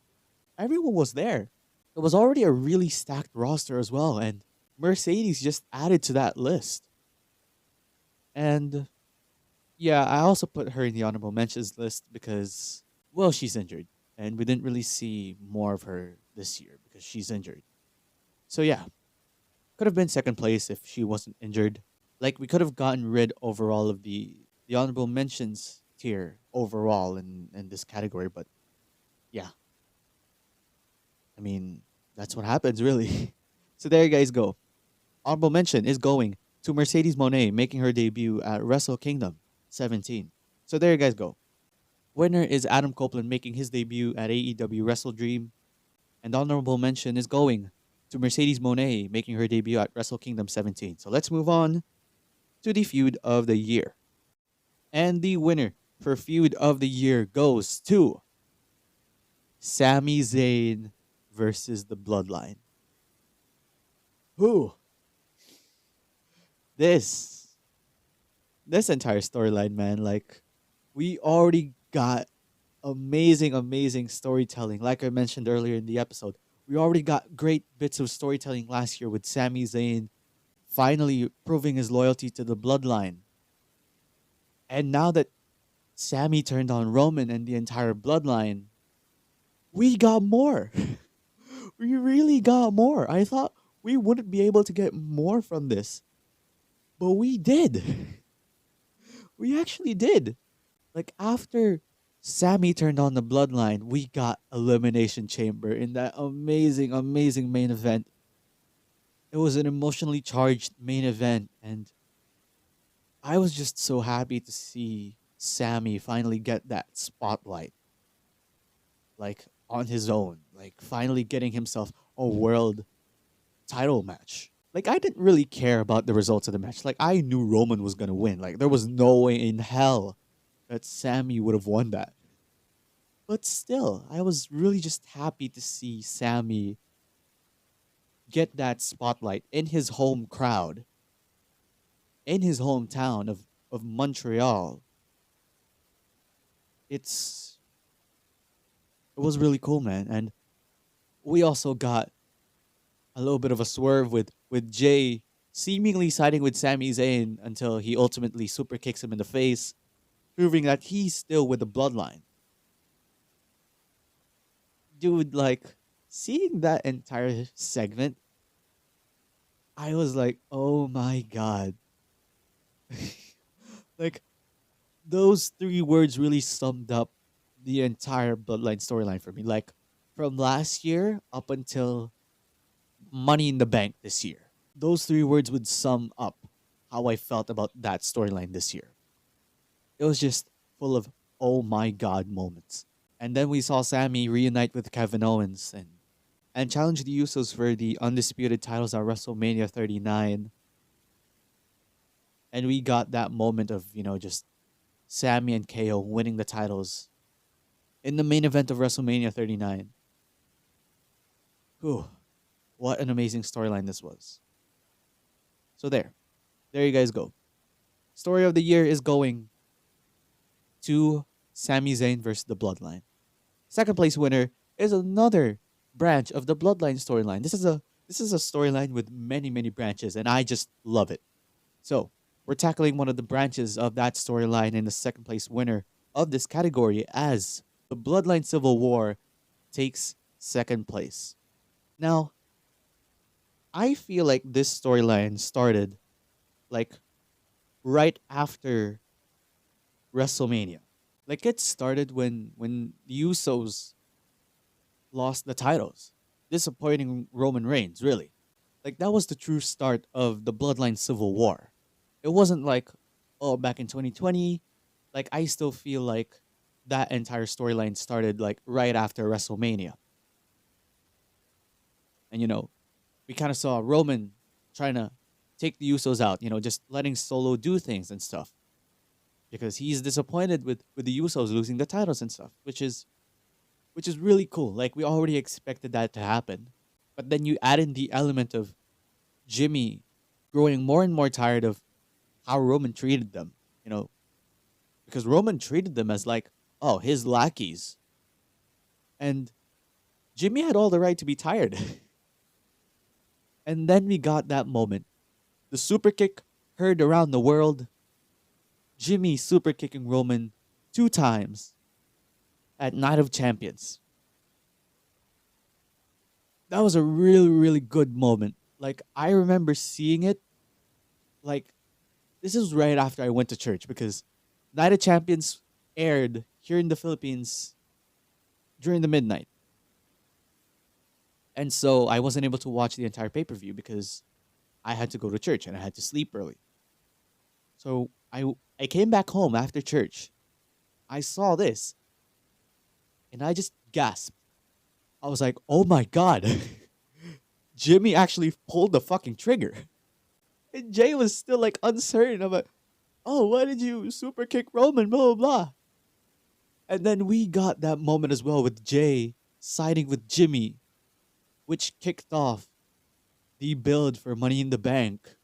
Everyone was there. It was already a really stacked roster as well, and Mercedes just added to that list. And yeah, I also put her in the honorable mentions list because, well, she's injured, and we didn't really see more of her this year because she's injured. So yeah, could have been second place if she wasn't injured. Like, we could have gotten rid overall of the honorable mentions tier overall in this category, but yeah, I mean, that's what happens really. So there you guys go. Honorable mention is going to Mercedes Monet making her debut at Wrestle Kingdom 17. So there you guys go. Winner is Adam Copeland making his debut at AEW Wrestle Dream. And honorable mention is going to Mercedes Monet making her debut at Wrestle Kingdom 17. So let's move on to the feud of the year. And the winner for feud of the year goes to Sami Zayn versus the Bloodline. Who? This entire storyline, man, like, we already got amazing storytelling. Like I mentioned earlier in the episode, we already got great bits of storytelling last year with Sami Zayn finally proving his loyalty to the Bloodline. And now that Sami turned on Roman and the entire Bloodline, we got more. We really got more. I thought we wouldn't be able to get more from this, but we did. We actually did. Like, after Sami turned on the Bloodline, we got Elimination Chamber in that amazing main event. It was an emotionally charged main event, and I was just so happy to see Sami finally get that spotlight, like, on his own, like, finally getting himself a world title match. Like, I didn't really care about the results of the match. Like, I knew Roman was gonna win. Like, there was no way in hell that Sami would have won that. But still, I was really just happy to see Sami get that spotlight in his home crowd, in his hometown of Montreal. It was really cool, man. And we also got a little bit of a swerve with Jay seemingly siding with Sami Zayn until he ultimately super kicks him in the face, proving that he's still with the Bloodline. Dude, like, seeing that entire segment, I was like, oh my god. Like, those three words really summed up the entire Bloodline storyline for me. Like, from last year up until Money in the Bank this year. Those three words would sum up how I felt about that storyline this year. It was just full of oh my god moments. And then we saw Sami reunite with Kevin Owens and challenge the Usos for the undisputed titles at WrestleMania 39. And we got that moment of, just Sami and KO winning the titles in the main event of WrestleMania 39. Whew. What an amazing storyline this was. So there you guys go. Story of the year is going to Sami Zayn versus the Bloodline. Second place winner is another branch of the Bloodline storyline. This is a storyline with many branches, and I just love it. So we're tackling one of the branches of that storyline in the second place winner of this category as the Bloodline Civil War takes second place. Now, I feel like this storyline started like right after WrestleMania. Like, it started when the Usos lost the titles, disappointing Roman Reigns, really. Like, that was the true start of the Bloodline Civil War. It wasn't like, oh, back in 2020. Like, I still feel like that entire storyline started like right after WrestleMania. And we kind of saw Roman trying to take the Usos out, just letting Solo do things and stuff. Because he's disappointed with the Usos losing the titles and stuff, which is really cool. Like we already expected that to happen. But then you add in the element of Jimmy growing more and more tired of how Roman treated them, you know, because Roman treated them as like, oh, his lackeys. And Jimmy had all the right to be tired. And then we got that moment. The super kick heard around the world. Jimmy super kicking Roman 2 times at Night of Champions. That was a really, really good moment. Like, I remember seeing it. Like, this is right after I went to church because Night of Champions aired here in the Philippines during the midnight. And so I wasn't able to watch the entire pay-per-view because I had to go to church and I had to sleep early. So I came back home after church. I saw this and I just gasped. I was like, oh my God. Jimmy actually pulled the fucking trigger. And Jay was still like uncertain about, oh, why did you super kick Roman, blah, blah, blah. And then we got that moment as well with Jay siding with Jimmy, which kicked off the build for Money in the Bank.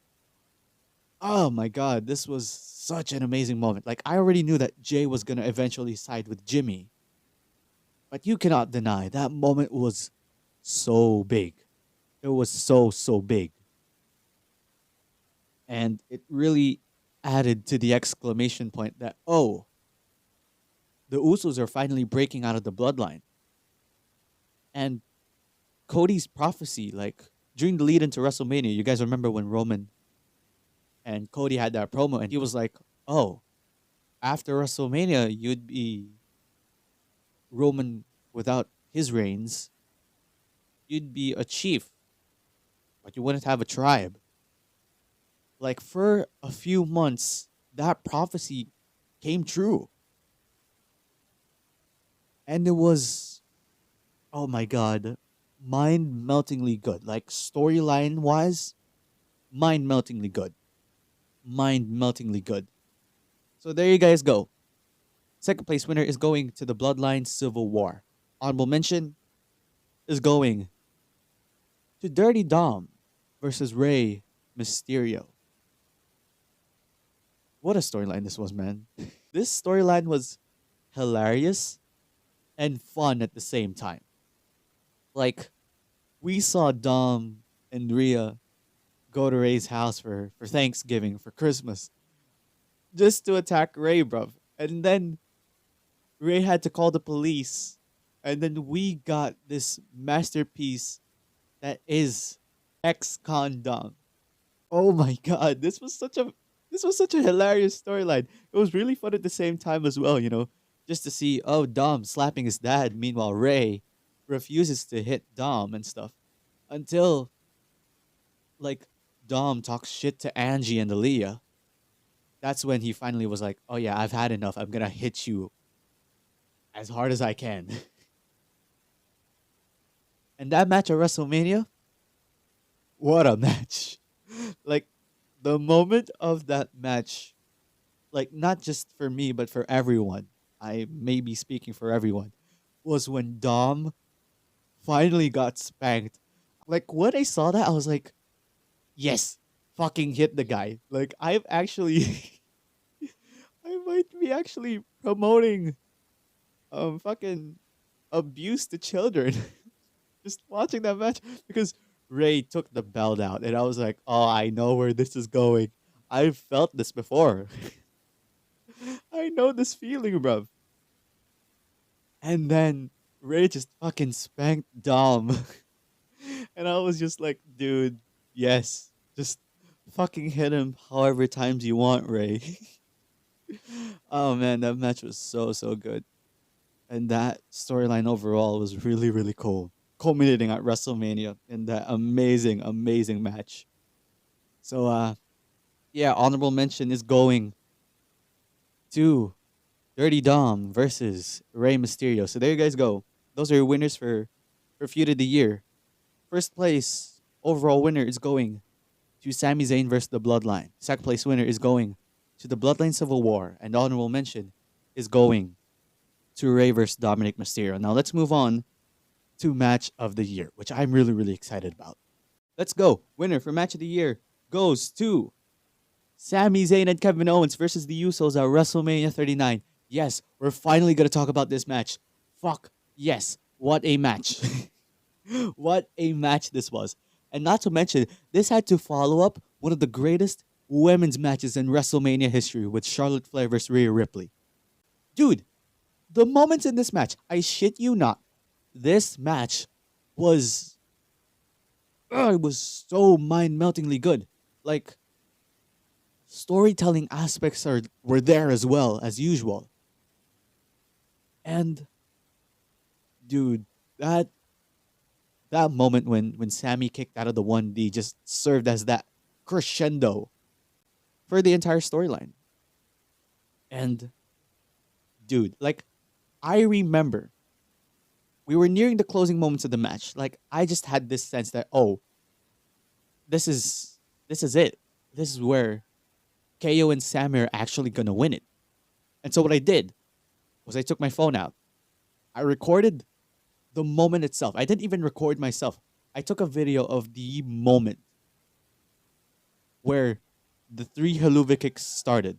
Oh my God, this was such an amazing moment. Like, I already knew that Jay was going to eventually side with Jimmy. But you cannot deny that moment was so big. It was so, so big. And it really added to the exclamation point that, oh, the Usos are finally breaking out of the bloodline. And Cody's prophecy, like during the lead into WrestleMania, you guys remember when Roman and Cody had that promo and he was like, oh, after WrestleMania, you'd be Roman without his reigns. You'd be a chief, but you wouldn't have a tribe. Like, for a few months, that prophecy came true. And it was, oh my God, mind-meltingly good. Like, storyline-wise, mind-meltingly good. Mind-meltingly good. So there you guys go. Second place winner is going to the Bloodline Civil War. Honorable mention is going to Dirty Dom versus Rey Mysterio. What a storyline this was, man. This storyline was hilarious and fun at the same time. Like, we saw Dom and Rhea go to Ray's house for Thanksgiving, for Christmas, just to attack Ray, bruv. And then Ray had to call the police. And then we got this masterpiece that is ex-con Dom. Oh my God, this was such a hilarious storyline. It was really fun at the same time as well, just to see, oh, Dom slapping his dad. Meanwhile, Ray refuses to hit Dom and stuff until, like, Dom talks shit to Angie and Aaliyah. That's when he finally was like, oh yeah, I've had enough. I'm gonna hit you as hard as I can. And that match at WrestleMania, what a match. Like, the moment of that match, like, not just for me, but for everyone, I may be speaking for everyone, was when Dom finally got spanked. Like, when I saw that, I was like, yes, fucking hit the guy. Like, I've actually, I might be actually promoting, fucking abuse to children. Just watching that match, because Ray took the belt out, and I was like, oh, I know where this is going. I've felt this before. I know this feeling, bruv. And then Ray just fucking spanked Dom. And I was just like, dude, yes. Just fucking hit him however times you want, Ray. Oh man, that match was so, so good. And that storyline overall was really, really cool. Culminating at WrestleMania in that amazing, amazing match. So, yeah, honorable mention is going to Dirty Dom versus Rey Mysterio. So there you guys go. Those are your winners for Feud of the Year. First place overall winner is going to Sami Zayn versus the Bloodline. Second place winner is going to the Bloodline Civil War. And the honorable mention is going to Rey versus Dominic Mysterio. Now let's move on to Match of the Year, which I'm really, really excited about. Let's go. Winner for Match of the Year goes to Sami Zayn and Kevin Owens versus the Usos at WrestleMania 39. Yes, we're finally going to talk about this match. Fuck, yes. What a match. What a match this was. And not to mention, this had to follow up one of the greatest women's matches in WrestleMania history with Charlotte Flair versus Rhea Ripley. Dude, the moments in this match, I shit you not, this match was... it was so mind-meltingly good. Like, storytelling aspects were there as well, as usual. And, dude, that moment when Sammy kicked out of the 1D just served as that crescendo for the entire storyline. And, dude, like, I remember we were nearing the closing moments of the match. Like, I just had this sense that, oh, this is it. This is where KO and Sammy are actually going to win it. And so what I did was I took my phone out. I recorded the moment itself. I didn't even record myself. I took a video of the moment where the 3 haluva kicks started.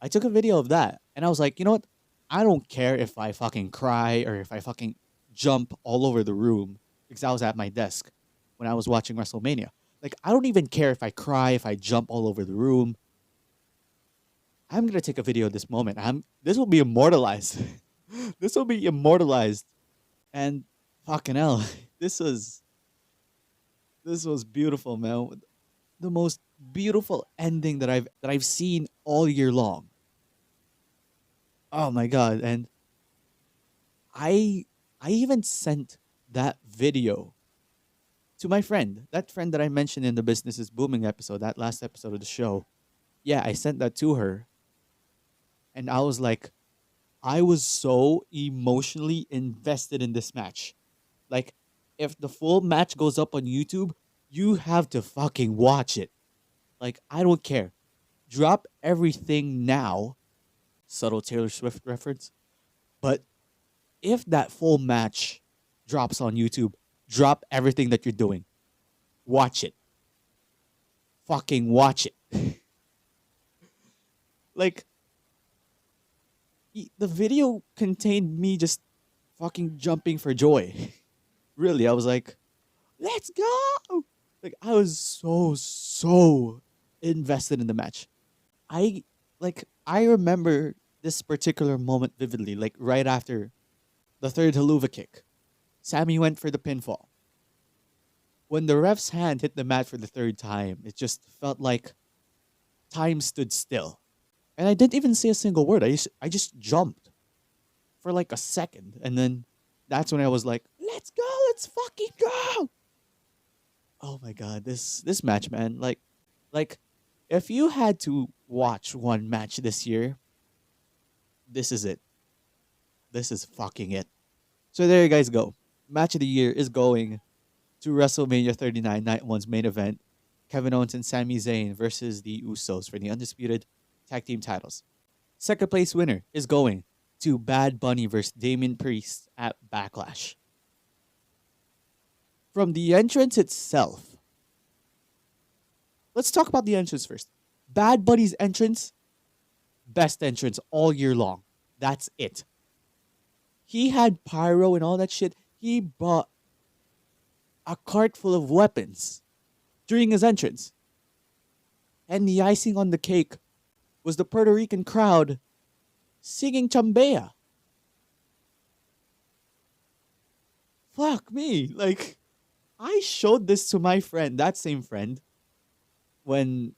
I took a video of that. And I was like, you know what? I don't care if I fucking cry or if I fucking jump all over the room because I was at my desk when I was watching WrestleMania. Like, I don't even care if I cry, if I jump all over the room. I'm going to take a video of this moment. This will be immortalized. This will be immortalized. And fucking hell, this was beautiful, man. The most beautiful ending that I've seen all year long. Oh my god, and I even sent that video to my friend. That friend that I mentioned in the Business is Booming episode, that last episode of the show. Yeah, I sent that to her. And I was like, I was so emotionally invested in this match. Like, if the full match goes up on YouTube, you have to fucking watch it. Like, I don't care. Drop everything now. Subtle Taylor Swift reference. But if that full match drops on YouTube, drop everything that you're doing. Watch it. Fucking watch it. Like, the video contained me just fucking jumping for joy. Really, I was like, let's go! Like, I was so invested in the match. I remember this particular moment vividly, like right after the 3rd haluva kick. Sammy went for the pinfall. When the ref's hand hit the mat for the 3rd time, it just felt like time stood still. And I didn't even say a single word. I just jumped for like a second. And then that's when I was like, let's go, let's fucking go. Oh my god, this match, man. Like if you had to watch one match this year, this is it. This is fucking it. So there you guys go. Match of the year is going to WrestleMania 39 Night 1's main event. Kevin Owens and Sami Zayn versus the Usos for the undisputed tag team titles. Second place winner is going to Bad Bunny versus Damian Priest at Backlash. From the entrance itself, let's talk about the entrance first. Bad Bunny's entrance, best entrance all year long. That's it. He had pyro and all that shit. He bought a cart full of weapons during his entrance. And the icing on the cake was the Puerto Rican crowd singing Chambea. Fuck me. Like, I showed this to my friend, that same friend, when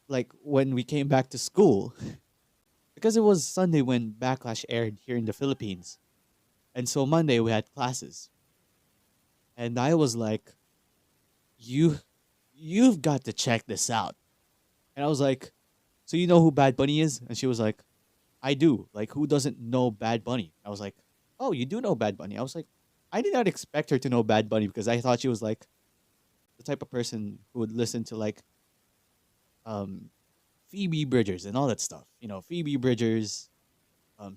we came back to school. Because it was Sunday when Backlash aired here in the Philippines. And so Monday we had classes. And I was like, you've got to check this out. And I was like, so you know who Bad Bunny is? And she was like, I do. Like, who doesn't know Bad Bunny? I was like, oh, you do know Bad Bunny. I was like, I did not expect her to know Bad Bunny because I thought she was like the type of person who would listen to like um Phoebe Bridgers and all that stuff. You know, Phoebe Bridgers.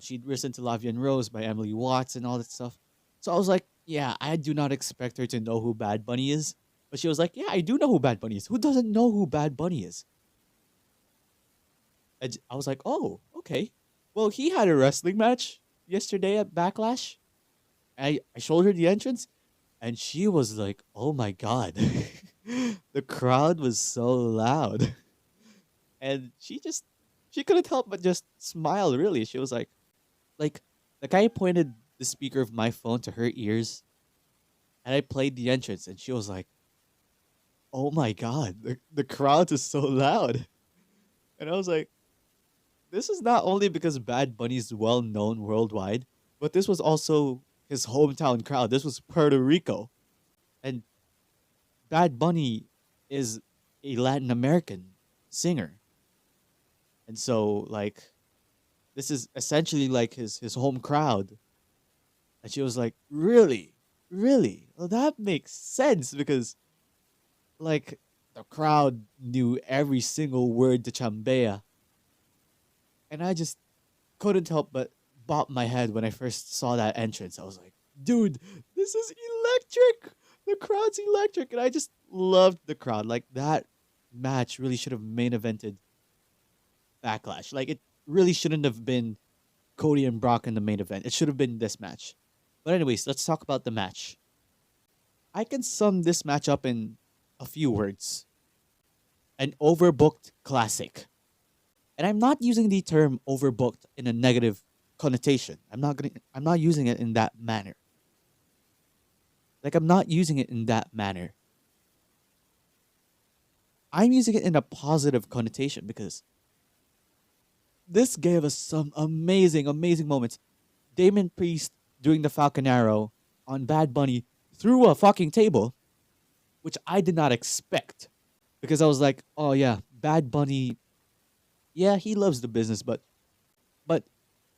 She'd listen to La Vie en Rose by Emily Watts and all that stuff. So I was like, yeah, I do not expect her to know who Bad Bunny is. But she was like, yeah, I do know who Bad Bunny is. Who doesn't know who Bad Bunny is? I was like, oh, okay. Well, he had a wrestling match yesterday at Backlash. I showed her the entrance, and she was like, oh my God. The crowd was so loud. And she couldn't help but just smile, really. She was like I pointed the speaker of my phone to her ears, and I played the entrance, and she was like, oh my God, the crowd is so loud. And I was like, this is not only because Bad Bunny's well known worldwide, but this was also his hometown crowd. This was Puerto Rico. And Bad Bunny is a Latin American singer. And so like this is essentially like his home crowd. And she was like, really? Really? Well, that makes sense because like the crowd knew every single word to Chambea. And I just couldn't help but bop my head when I first saw that entrance. I was like, dude, this is electric. The crowd's electric. And I just loved the crowd. Like that match really should have main evented Backlash. Like it really shouldn't have been Cody and Brock in the main event. It should have been this match. But anyways, let's talk about the match. I can sum this match up in a few words. An overbooked classic. And I'm not using the term overbooked in a negative connotation. I'm not using it in that manner. Like I'm not using it in that manner. I'm using it in a positive connotation because this gave us some amazing, amazing moments. Damon Priest doing the Falcon Arrow on Bad Bunny through a fucking table, which I did not expect. Because I was like, oh yeah, Bad Bunny, yeah, he loves the business, but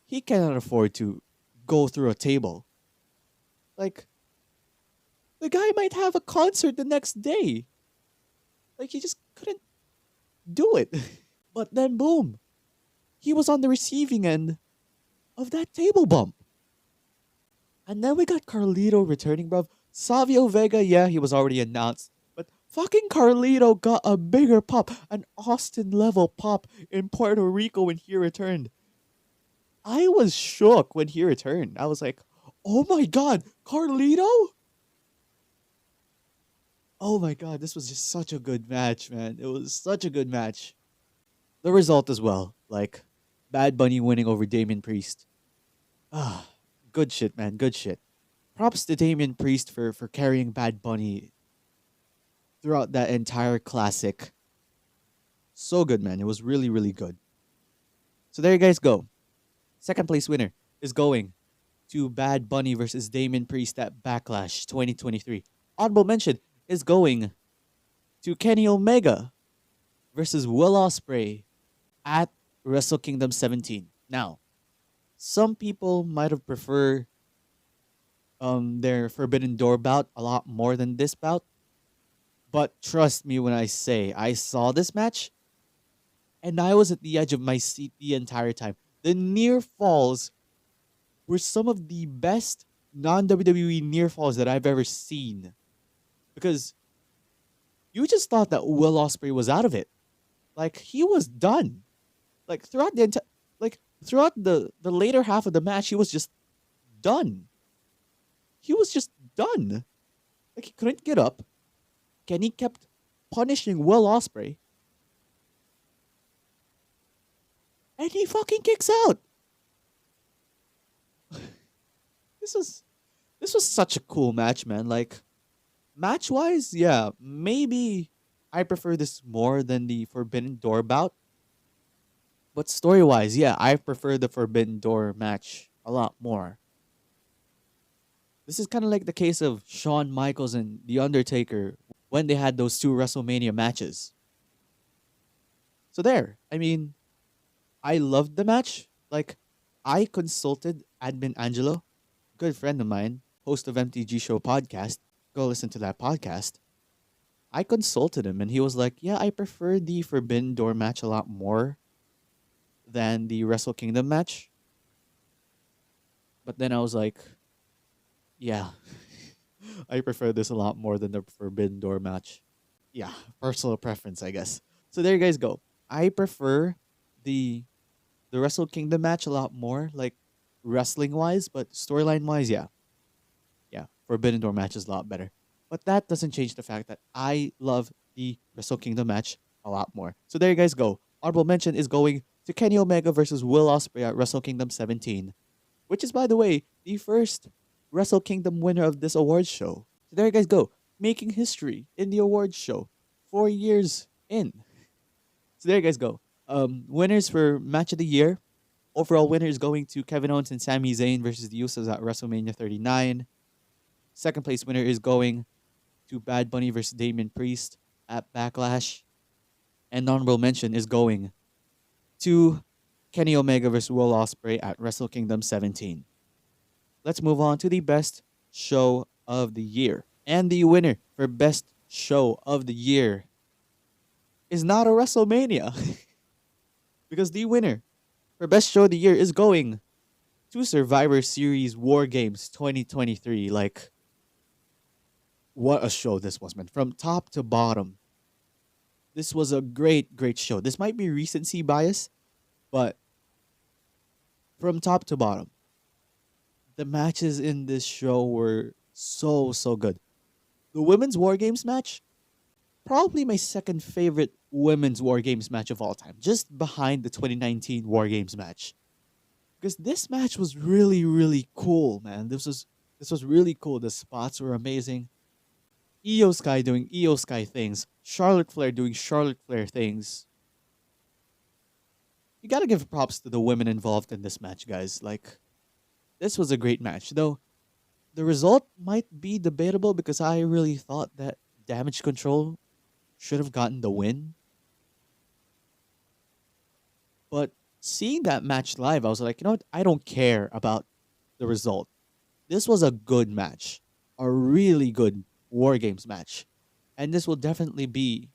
he cannot afford to go through a table. Like, the guy might have a concert the next day. Like, he just couldn't do it. But then, boom, he was on the receiving end of that table bump. And then we got Carlito returning, bruv. Savio Vega, yeah, he was already announced. But fucking Carlito got a bigger pop, an Austin level pop in Puerto Rico when he returned. I was shook when he returned. I was like, oh my God, Carlito? Oh my God, this was just such a good match, man. It was such a good match. The result as well, like Bad Bunny winning over Damian Priest. Ah, good shit, man, good shit. Props to Damian Priest for carrying Bad Bunny throughout that entire classic. So good, man. It was really, really good. So there you guys go. Second place winner is going to Bad Bunny versus Damian Priest at Backlash 2023. Honorable mention is going to Kenny Omega versus Will Ospreay at Wrestle Kingdom 17. Now, some people might have preferred their Forbidden Door bout a lot more than this bout. But trust me when I say I saw this match and I was at the edge of my seat the entire time. The near falls were some of the best non-WWE near falls that I've ever seen. Because you just thought that Will Ospreay was out of it. Like he was done. Like throughout the later half of the match, he was just done. He was just done. Like he couldn't get up. Kenny kept punishing Will Ospreay. And he fucking kicks out. This was such a cool match, man. Like match wise, yeah, maybe I prefer this more than the Forbidden Door bout. But story wise, yeah, I prefer the Forbidden Door match a lot more. This is kind of like the case of Shawn Michaels and The Undertaker when they had those two WrestleMania matches. So there, I mean, I loved the match. Like, I consulted admin Angelo, good friend of mine, host of MTG Show podcast. Go listen to that podcast. I consulted him and he was like, "Yeah, I prefer the Forbidden Door match a lot more than the Wrestle Kingdom match." But then I was like, "Yeah, I prefer this a lot more than the Forbidden Door match." Yeah, personal preference, I guess. So there you guys go. I prefer the Wrestle Kingdom match a lot more, like wrestling wise, but storyline wise, yeah. Yeah, Forbidden Door match is a lot better. But that doesn't change the fact that I love the Wrestle Kingdom match a lot more. So there you guys go. Honorable mention is going to Kenny Omega versus Will Ospreay at Wrestle Kingdom 17, which is, by the way, the first Wrestle Kingdom winner of this awards show. So there you guys go. Making history in the awards show. 4 years in. So there you guys go. Winners for match of the year. Overall winner is going to Kevin Owens and Sami Zayn versus the Usos at WrestleMania 39. Second place winner is going to Bad Bunny versus Damian Priest at Backlash. And honorable mention is going to Kenny Omega versus Will Ospreay at Wrestle Kingdom 17. Let's move on to the best show of the year. And the winner for best show of the year is not a WrestleMania. Because the winner for best show of the year is going to Survivor Series War Games 2023. Like, what a show this was, man. From top to bottom. This was a great, great show. This might be recency bias, but from top to bottom, the matches in this show were so, so good. The women's War Games match, probably my second favorite women's War Games match of all time, just behind the 2019 War Games match. Because this match was really, really cool, man. This was really cool. The spots were amazing. Io Sky doing Io Sky things. Charlotte Flair doing Charlotte Flair things. You gotta give props to the women involved in this match, guys. Like, this was a great match. Though, the result might be debatable because I really thought that Damage Control should have gotten the win. But seeing that match live, I was like, you know what? I don't care about the result. This was a good match. A really good War Games match. And this will definitely be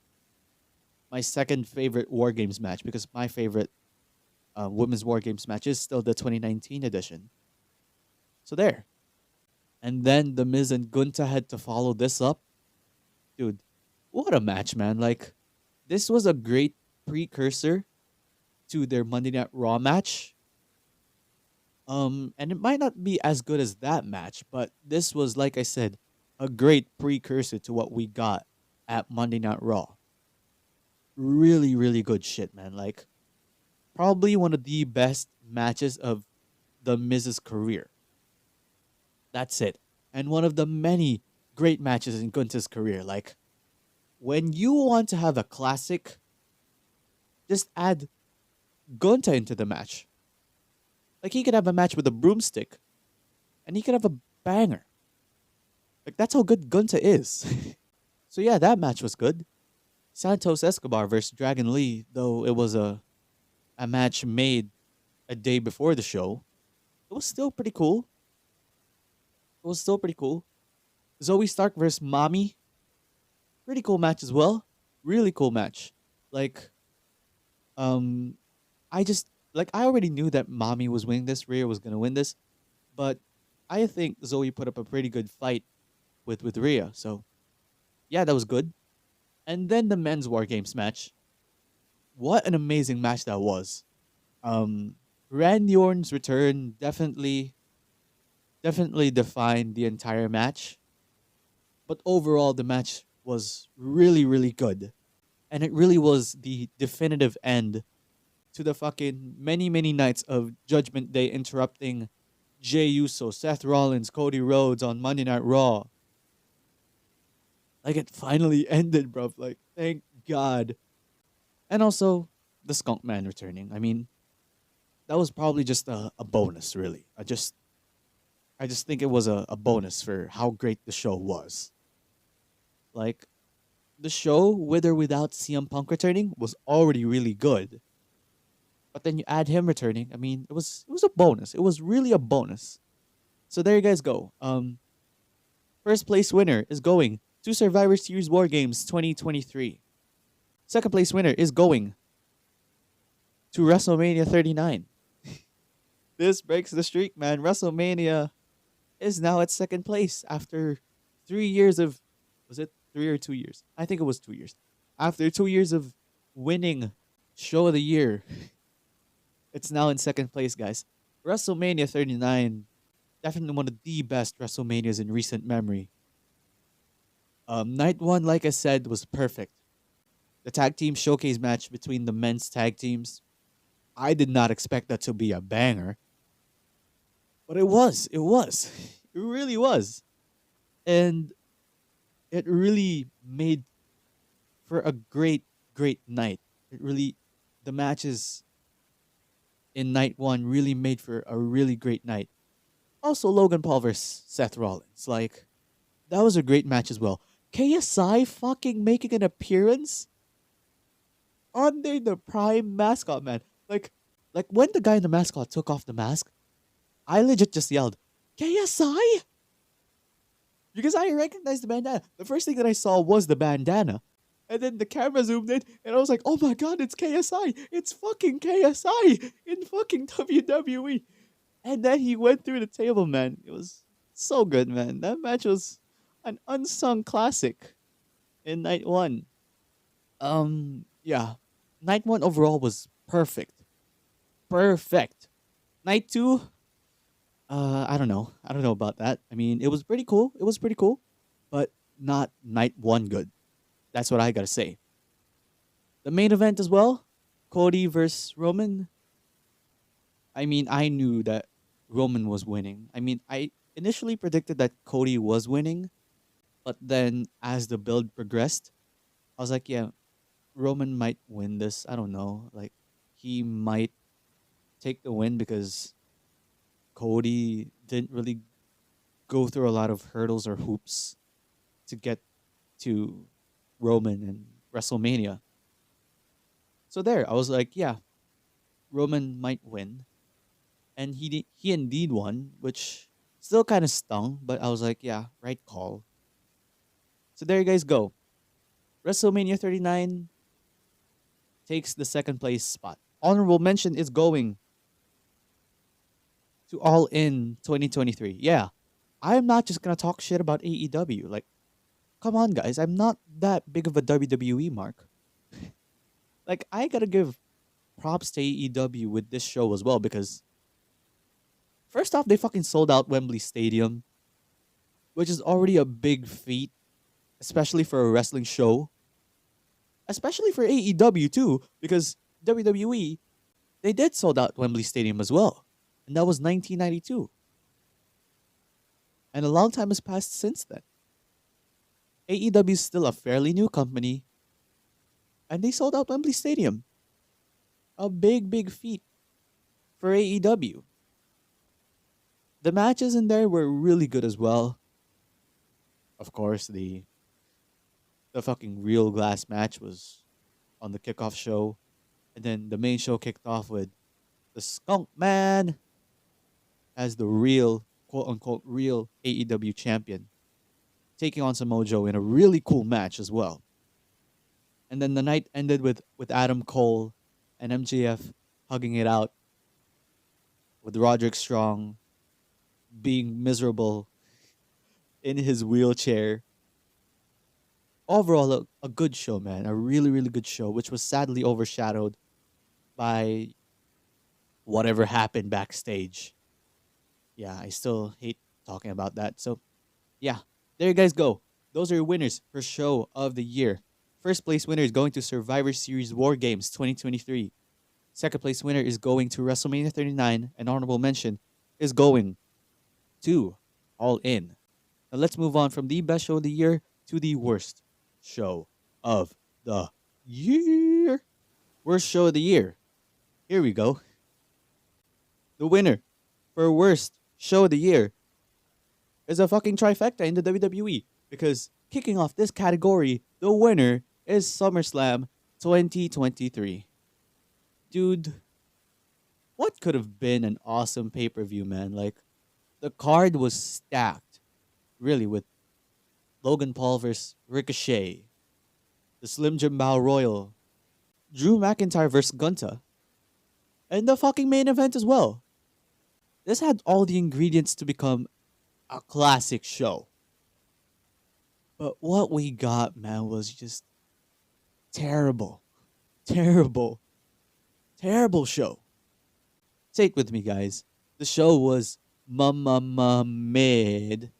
my second favorite War Games match because my favorite women's War Games match is still the 2019 edition. So there. And then The Miz and Gunta had to follow this up. Dude, what a match, man. Like, this was a great precursor to their Monday Night Raw match. And it might not be as good as that match, but this was, like I said, a great precursor to what we got at Monday Night Raw. Really, really good shit, man. Like, probably one of the best matches of the Miz's career. That's it. And one of the many great matches in Gunta's career. Like, when you want to have a classic, just add Gunta into the match. Like, he could have a match with a broomstick, and he could have a banger. Like, that's how good Gunta is. So yeah, that match was good. Santos Escobar versus Dragon Lee, though it was a match made a day before the show, it was still pretty cool. It was still pretty cool. Zoe Stark versus Mami, pretty cool match as well. Really cool match. Like, I just, like, I already knew that Mami was winning this, Rhea was gonna win this, but I think Zoe put up a pretty good fight with Rhea. So yeah, that was good. And then the men's War Games match. What an amazing match that was. Randy Orton's return definitely defined the entire match. But overall, the match was really, really good. And it really was the definitive end to the fucking many, many nights of Judgment Day interrupting Jey Uso, Seth Rollins, Cody Rhodes on Monday Night Raw. Like, it finally ended, bro. Like, thank God. And also, the Skunk Man returning. I mean, that was probably just a bonus, really. I just think it was a bonus for how great the show was. Like, the show, with or without CM Punk returning, was already really good. But then you add him returning. I mean, it was a bonus. It was really a bonus. So there you guys go. First place winner is going to Survivor Series War Games 2023. Second place winner is going to WrestleMania 39. This breaks the streak, man. WrestleMania is now at second place after 3 years of, was it 3 or 2 years? I think it was 2 years. After 2 years of winning Show of the Year, it's now in second place, guys. WrestleMania 39, definitely one of the best WrestleManias in recent memory. Night one, like I said, was perfect. The tag team showcase match between the men's tag teams. I did not expect that to be a banger. But it was. It was. It really was. And it really made for a great, great night. It really, the matches in night one really made for a really great night. Also, Logan Paul versus Seth Rollins. Like, that was a great match as well. KSI fucking making an appearance under the Prime mascot, man. Like when the guy in the mascot took off the mask, I legit just yelled, KSI? Because I recognized the bandana. The first thing that I saw was the bandana. And then the camera zoomed in, and I was like, oh my god, it's KSI. It's fucking KSI in fucking WWE. And then he went through the table, man. It was so good, man. That match was an unsung classic in night one. Yeah. Night one overall was perfect. Perfect. Night two, I don't know. I don't know about that. I mean, it was pretty cool. It was pretty cool. But not night one good. That's what I gotta say. The main event as well, Cody versus Roman. I mean, I knew that Roman was winning. I mean, I initially predicted that Cody was winning, but then as the build progressed, I was like, yeah, Roman might win this. I don't know. Like, he might take the win because Cody didn't really go through a lot of hurdles or hoops to get to Roman and WrestleMania. So there, I was like, yeah, Roman might win. And he indeed won, which still kind of stung, but I was like, yeah, right call. So there you guys go. WrestleMania 39 takes the second place spot. Honorable mention is going to All In 2023. Yeah, I'm not just going to talk shit about AEW. Like, come on, guys. I'm not that big of a WWE mark. Like, I got to give props to AEW with this show as well because first off, they fucking sold out Wembley Stadium, which is already a big feat, especially for a wrestling show. Especially for AEW too, because WWE, they did sold out Wembley Stadium as well. And that was 1992. And a long time has passed since then. AEW is still a fairly new company. And they sold out Wembley Stadium. A big, big feat for AEW. The matches in there were really good as well. Of course, the fucking real glass match was on the kickoff show. And then the main show kicked off with the Skunk Man as the real, quote unquote, real AEW champion, taking on Samoa Joe in a really cool match as well. And then the night ended with Adam Cole and MJF hugging it out, with Roderick Strong being miserable in his wheelchair. Overall, a good show, man. A really, really good show, which was sadly overshadowed by whatever happened backstage. Yeah, I still hate talking about that. So, yeah, there you guys go. Those are your winners for Show of the Year. First place winner is going to Survivor Series War Games 2023. Second place winner is going to WrestleMania 39. And honorable mention is going to All In. Now let's move on from the best show of the year to the worst show of the year. Worst show of the year. Here we go. The winner for worst show of the year is a fucking trifecta in the WWE. Because kicking off this category, the winner is SummerSlam 2023. Dude, what could have been an awesome pay-per-view, man? Like, the card was stacked, really, with Logan Paul versus Ricochet, the Slim Jim Battle Royal, Drew McIntyre versus Gunta, and the fucking main event as well. This had all the ingredients to become a classic show. But what we got, man, was just terrible. Terrible. Terrible show. Say it with me, guys. The show was mid.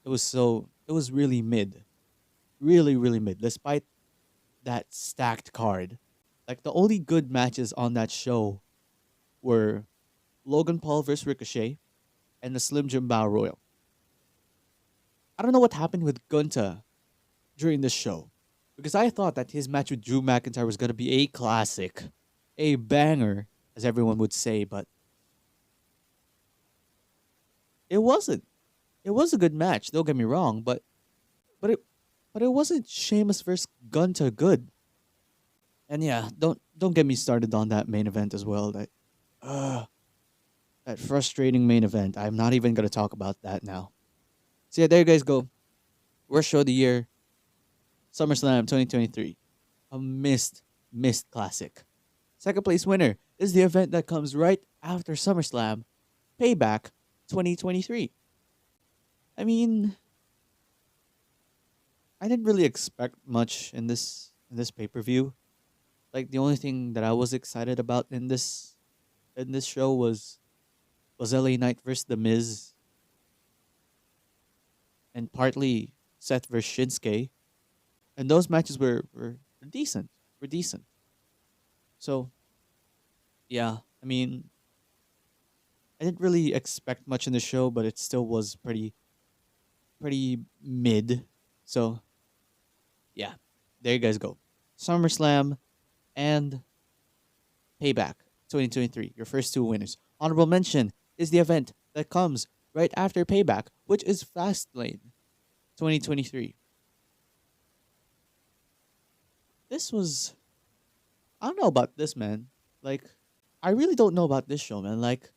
It was really mid. Really, really mid. Despite that stacked card. Like, the only good matches on that show were Logan Paul versus Ricochet and the Slim Jim Battle Royal. I don't know what happened with Gunta during the show, because I thought that his match with Drew McIntyre was going to be a classic, a banger, as everyone would say, but it wasn't. It was a good match, don't get me wrong, but it but it wasn't Sheamus versus Gunta good. And yeah, don't get me started on that main event as well. That frustrating main event. I'm not even gonna talk about that now. So yeah, there you guys go. Worst show of the year, SummerSlam 2023. A missed classic. Second place winner is the event that comes right after SummerSlam, Payback 2023. I mean, I didn't really expect much in this pay-per-view. Like, the only thing that I was excited about in this show was LA Knight versus The Miz, and partly Seth versus Shinsuke. And those matches were decent. Were decent. So yeah, I mean, I didn't really expect much in the show, but it still was pretty mid. So yeah, there you guys go. SummerSlam and Payback 2023, your first two winners. Honorable mention is the event that comes right after Payback, which is Fastlane 2023. This was, I don't know about this, man. Like, I really don't know about this show, man. Like,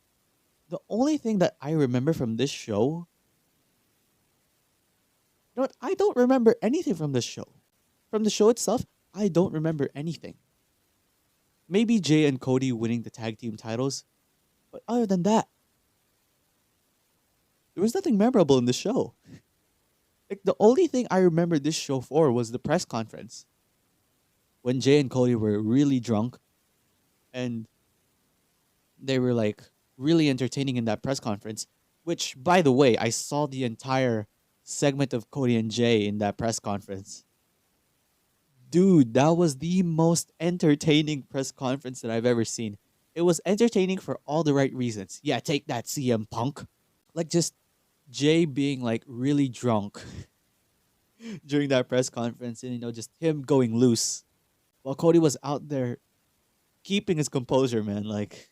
the only thing that I remember from this show, you know what? I don't remember anything from this show. From the show itself, I don't remember anything. Maybe Jay and Cody winning the tag team titles, but other than that, there was nothing memorable in the show. Like, the only thing I remember this show for was the press conference when Jay and Cody were really drunk, and they were like really entertaining in that press conference. Which, by the way, I saw the entire segment of Cody and Jay in that press conference. Dude, that was the most entertaining press conference that I've ever seen. It was entertaining for all the right reasons. Yeah, take that, CM Punk. Like, just Jay being like really drunk during that press conference, and just him going loose while Cody was out there keeping his composure, man. Like,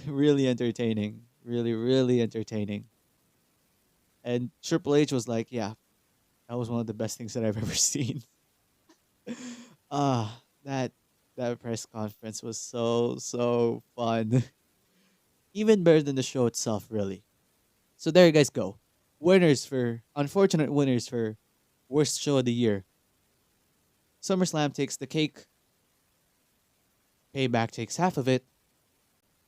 really entertaining. Really, really entertaining. And Triple H was like, yeah, that was one of the best things that I've ever seen. Ah, that press conference was so fun. Even better than the show itself, really. So there you guys go. Unfortunate winners for worst show of the year. SummerSlam takes the cake. Payback takes half of it.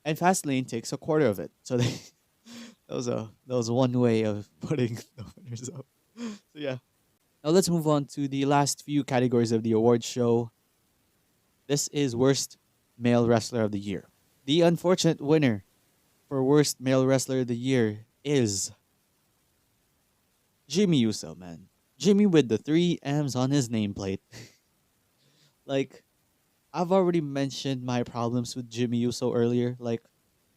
And Fastlane takes a quarter of it. So that was one way of putting the winners up. So yeah. Now let's move on to the last few categories of the awards show. This is Worst Male Wrestler of the Year. The unfortunate winner for Worst Male Wrestler of the Year is Jimmy Uso, man. Jimmy with the 3 M's on his nameplate. Like, I've already mentioned my problems with Jimmy Uso earlier. Like,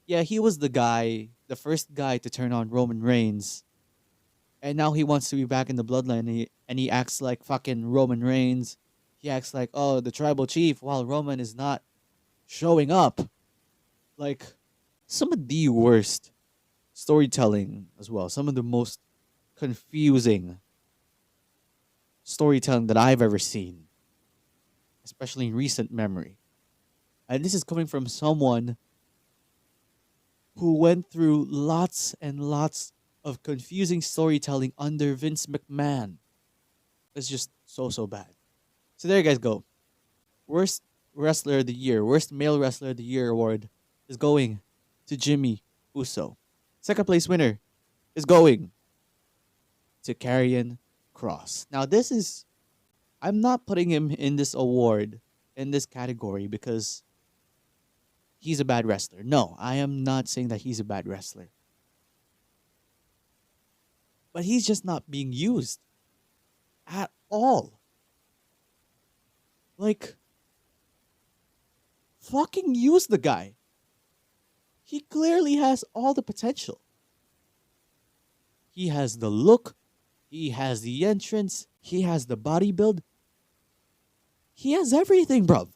yeah, he was the first guy to turn on Roman Reigns. And now he wants to be back in the bloodline, and he acts like fucking Roman Reigns. He acts like, oh, the tribal chief, while Roman is not showing up. Like, some of the worst storytelling as well. Some of the most confusing storytelling that I've ever seen, especially in recent memory. And this is coming from someone who went through lots and lots of confusing storytelling under Vince McMahon. It's just so bad. So there you guys go. Worst wrestler of the year, worst male wrestler of the year award is going to Jimmy Uso. Second place winner is going to Karrion Kross. Now this is, I'm not putting him in this award, in this category, because he's a bad wrestler. No, I am not saying that he's a bad wrestler. But he's just not being used at all. Like, fucking use the guy. He clearly has all the potential. He has the look, he has the entrance, he has the body build. He has everything, bruv.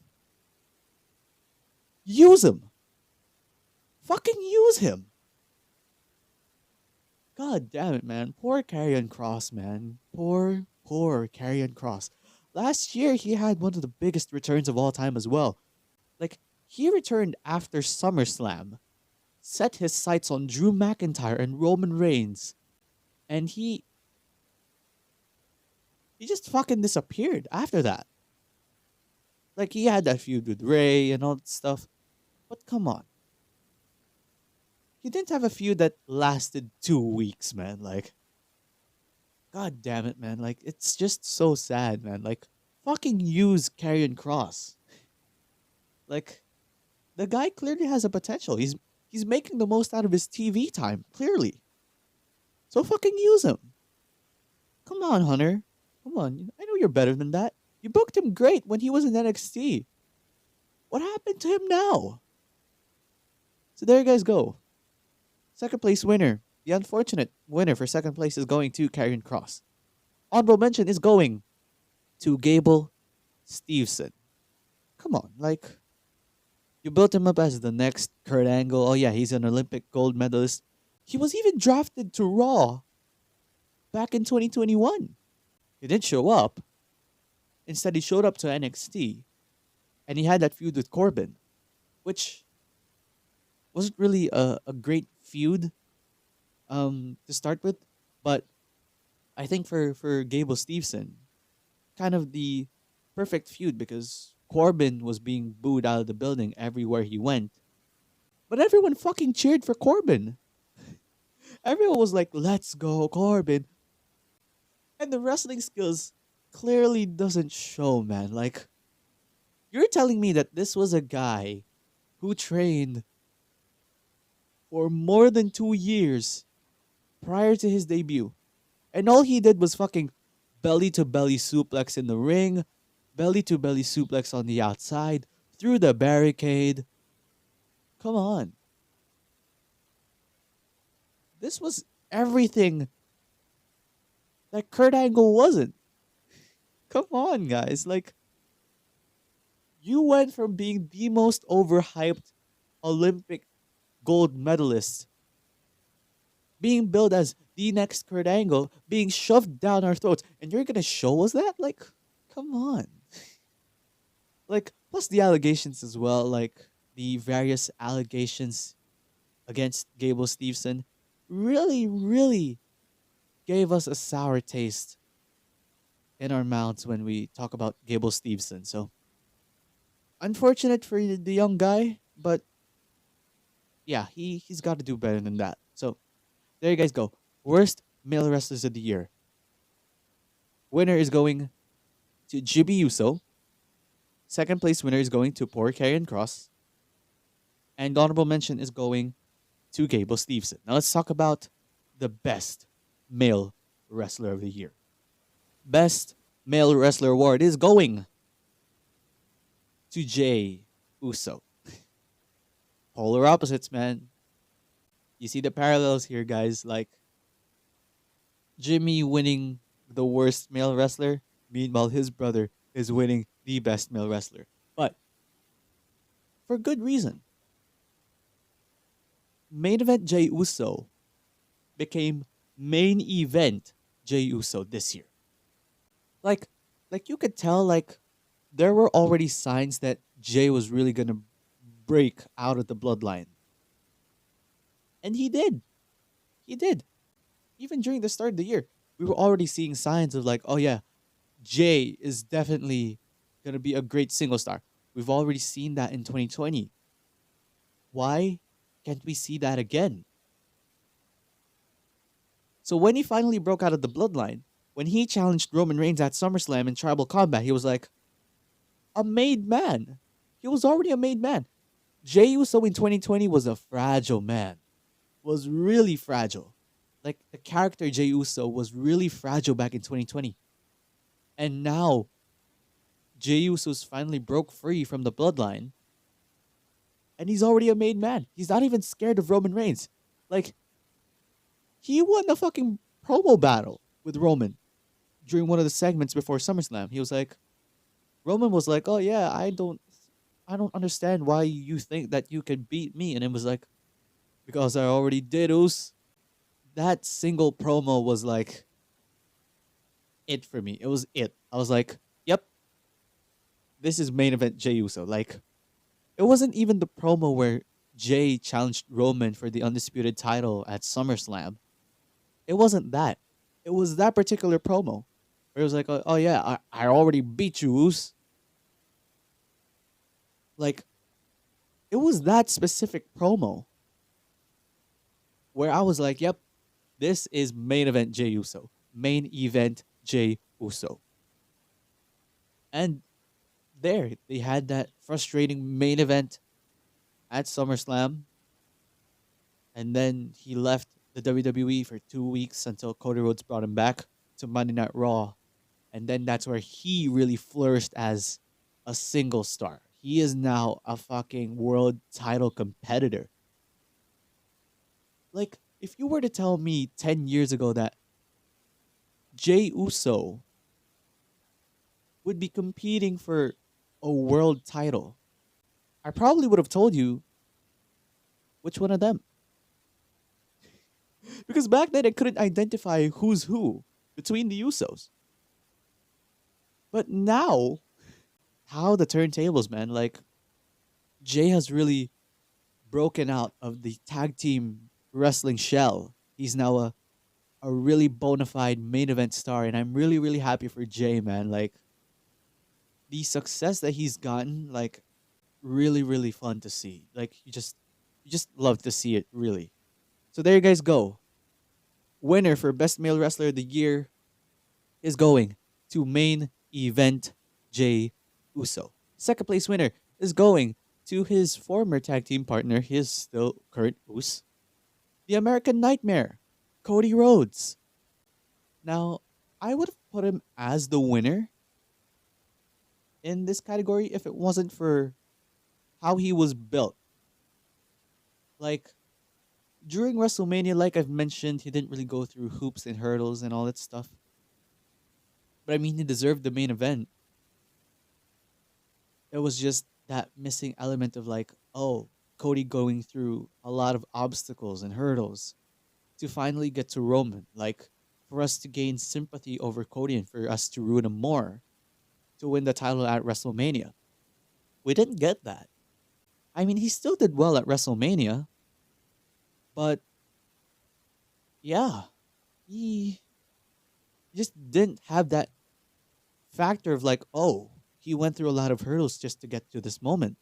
Use him. Fucking use him. God damn it, man. Poor Karrion Kross, man. Poor Karrion Kross. Last year, he had one of the biggest returns of all time as well. Like, he returned after SummerSlam, set his sights on Drew McIntyre and Roman Reigns, and he just fucking disappeared after that. Like, he had that feud with Ray and all that stuff, but come on. He didn't have a feud that lasted 2 weeks, man. Like, god damn it, man. Like, it's just so sad, man. Like, fucking use Karrion Kross. Like, the guy clearly has a potential. He's making the most out of his TV time, clearly. So fucking use him. Come on, Hunter. Come on. I know you're better than that. You booked him great when he was in NXT. What happened to him now? So there you guys go. Second place winner. The unfortunate winner for second place is going to Karrion Kross. Honorable mention is going to Gable Steveson. Come on, like, you built him up as the next Kurt Angle. Oh yeah, he's an Olympic gold medalist. He was even drafted to Raw back in 2021. He didn't show up. Instead, he showed up to NXT. And he had that feud with Corbin, which wasn't really a great feud to start with. But I think for Gable Steveson, kind of the perfect feud, because Corbin was being booed out of the building everywhere he went. But everyone fucking cheered for Corbin. Everyone was like, let's go, Corbin. And the wrestling skills clearly doesn't show, man. Like, you're telling me that this was a guy who trained for more than 2 years prior to his debut. And all he did was fucking belly-to-belly suplex in the ring, belly-to-belly suplex on the outside, through the barricade. Come on. This was everything that Kurt Angle wasn't. Come on, guys. Like, you went from being the most overhyped Olympic gold medalist, being billed as the next Kurt Angle, being shoved down our throats, and you're gonna show us that? Like, come on. Like, plus the allegations as well, like the various allegations against Gable Steveson really gave us a sour taste in our mouths when we talk about Gable Steveson. So, unfortunate for the young guy, but yeah, he's got to do better than that. So, there you guys go. Worst male wrestlers of the year. Winner is going to Jimmy Uso. Second place winner is going to poor Karrion Kross. And honorable mention is going to Gable Steveson. Now let's talk about the best male wrestler of the year. Best male wrestler award is going to Jey Uso. Polar opposites, man. You see the parallels here, guys. Like, Jimmy winning the worst male wrestler, meanwhile his brother is winning the best male wrestler. But for good reason. Main event Jey Uso became main event Jey Uso this year. Like you could tell, like, there were already signs that Jey was really gonna break out of the bloodline. And he did. He did. Even during the start of the year, we were already seeing signs of like, oh yeah, Jay is definitely gonna be a great single star. We've already seen that in 2020. Why can't we see that again? So when he finally broke out of the bloodline, when he challenged Roman Reigns at SummerSlam in Tribal Combat, he was like a made man. He was already a made man. Jey Uso in 2020 was a fragile man. Was really fragile. Like the character Jey Uso was really fragile back in 2020. And now Jey Uso's finally broke free from the bloodline. And he's already a made man. He's not even scared of Roman Reigns. Like, he won a fucking promo battle with Roman during one of the segments before SummerSlam. He was like, Roman was like, oh yeah, I don't understand why you think that you can beat me. And it was like, because I already did, Us. That single promo was like it for me. It was it. I was like, yep, this is main event Jey Uso. Like, it wasn't even the promo where Jay challenged Roman for the undisputed title at SummerSlam. It wasn't that. It was that particular promo where it was like, oh yeah, I already beat you, Us. Like, it was that specific promo where I was like, yep, this is main event Jey Uso. Main event Jey Uso. And there, they had that frustrating main event at SummerSlam. And then he left the WWE for 2 weeks until Cody Rhodes brought him back to Monday Night Raw. And then that's where he really flourished as a single star. He is now a fucking world title competitor. Like, if you were to tell me 10 years ago that Jey Uso would be competing for a world title, I probably would have told you which one of them. Because back then I couldn't identify who's who between the Usos. But now, how the turntables, man. Like, Jay has really broken out of the tag team wrestling shell. He's now a really bona fide main event star, and I'm really, really happy for Jay, man. Like, the success that he's gotten, like, really, really fun to see. Like, you just love to see it, really. So there you guys go. Winner for Best Male Wrestler of the Year is going to Main Event Jey Uso. Second place winner is going to his former tag team partner, his still current Us, the American Nightmare, Cody Rhodes. Now, I would have put him as the winner in this category if it wasn't for how he was built. Like, during WrestleMania, like I've mentioned, he didn't really go through hoops and hurdles and all that stuff. But I mean, he deserved the main event. It was just that missing element of like, oh, Cody going through a lot of obstacles and hurdles to finally get to Roman. Like, for us to gain sympathy over Cody and for us to root him more to win the title at WrestleMania. We didn't get that. I mean, he still did well at WrestleMania. But, yeah, he just didn't have that factor of like, oh, he went through a lot of hurdles just to get to this moment.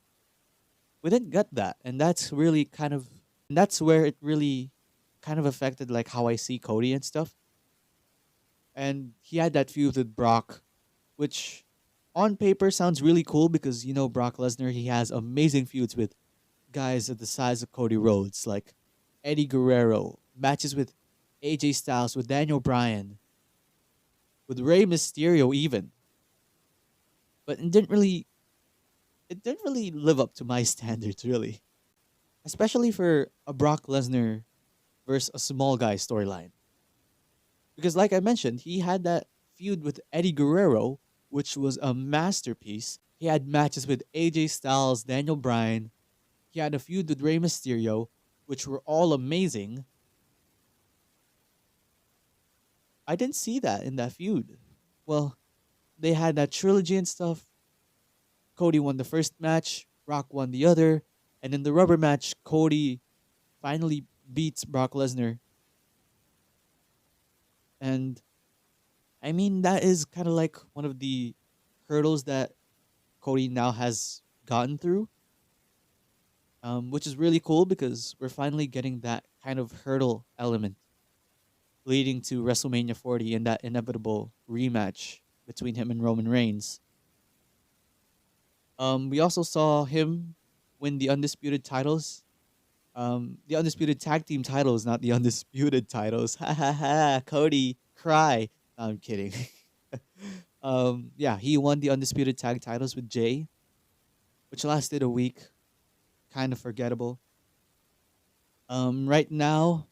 We didn't get that. And that's really that's where it really kind of affected like how I see Cody and stuff. And he had that feud with Brock, which on paper sounds really cool because, you know, Brock Lesnar, he has amazing feuds with guys of the size of Cody Rhodes, like Eddie Guerrero, matches with AJ Styles, with Daniel Bryan, with Rey Mysterio even. But it didn't really live up to my standards, really. Especially for a Brock Lesnar versus a small guy storyline. Because like I mentioned, he had that feud with Eddie Guerrero, which was a masterpiece. He had matches with AJ Styles, Daniel Bryan. He had a feud with Rey Mysterio, which were all amazing. I didn't see that in that feud. Well, they had that trilogy and stuff. Cody won the first match, Brock won the other, And in the rubber match, Cody finally beats Brock Lesnar. And I mean, that is kind of like one of the hurdles that Cody now has gotten through, which is really cool because we're finally getting that kind of hurdle element leading to WrestleMania 40 and that inevitable rematch between him and Roman Reigns. We also saw him win the undisputed titles. The undisputed tag team titles, not the undisputed titles. Ha ha ha! Cody, cry. No, I'm kidding. Yeah, he won the undisputed tag titles with Jay, which lasted a week. Kind of forgettable. Right now,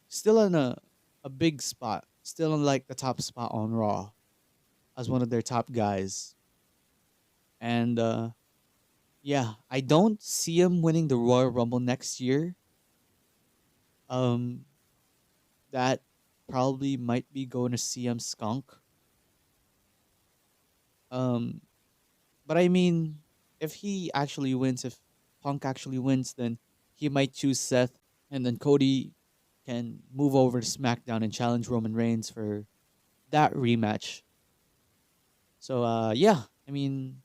still in a big spot. Still in like the top spot on Raw as one of their top guys. And yeah, I don't see him winning the Royal Rumble next year. Um, that probably might be going to CM Skunk. Um, but I mean, if he actually wins, if Punk actually wins, then he might choose Seth, and then Cody can move over to SmackDown and challenge Roman Reigns for that rematch. So yeah, I mean,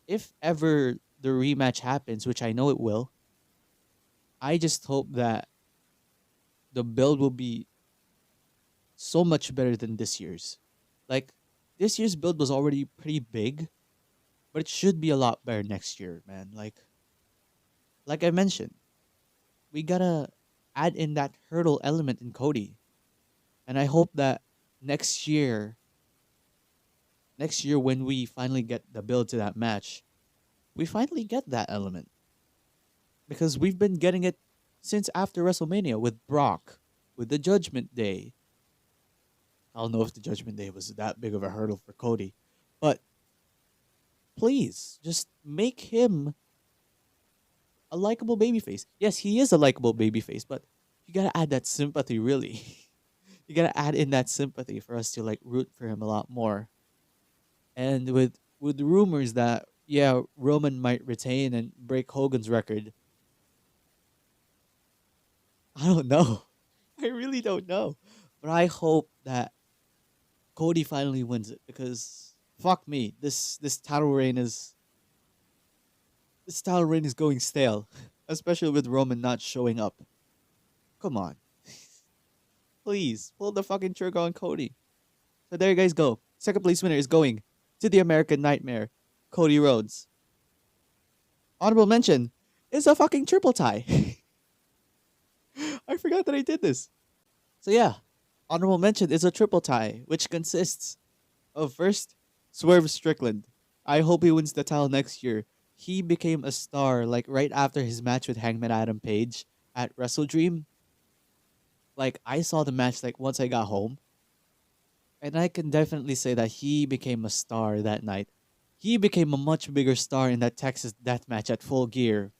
if ever the rematch happens, which I know it will, I just hope that the build will be so much better than this year's. Like this year's build was already pretty big, but it should be a lot better next year, man. Like I mentioned, we gotta add in that hurdle element in Cody. And I hope that next year when we finally get the build to that match, we finally get that element. Because we've been getting it since after WrestleMania with Brock, with the Judgment Day. I don't know if the Judgment Day was that big of a hurdle for Cody. But please, just make him a likable babyface. Yes, he is a likable babyface, but you gotta add that sympathy, really. You gotta add in that sympathy for us to like root for him a lot more. And with rumors that yeah, Roman might retain and break Hogan's record, I don't know. I really don't know. But I hope that Cody finally wins it because fuck me, this title reign is going stale, especially with Roman not showing up. Come on. Please, pull the fucking trigger on Cody. So there you guys go. Second place winner is going to the American Nightmare, Cody Rhodes. Honorable mention is a fucking triple tie. I forgot that I did this. So yeah, honorable mention is a triple tie, which consists of first, Swerve Strickland. I hope he wins the title next year. He became a star like right after his match with Hangman Adam Page at WrestleDream. Like I saw the match like once I got home. And I can definitely say that he became a star that night. He became a much bigger star in that Texas death match at Full Gear.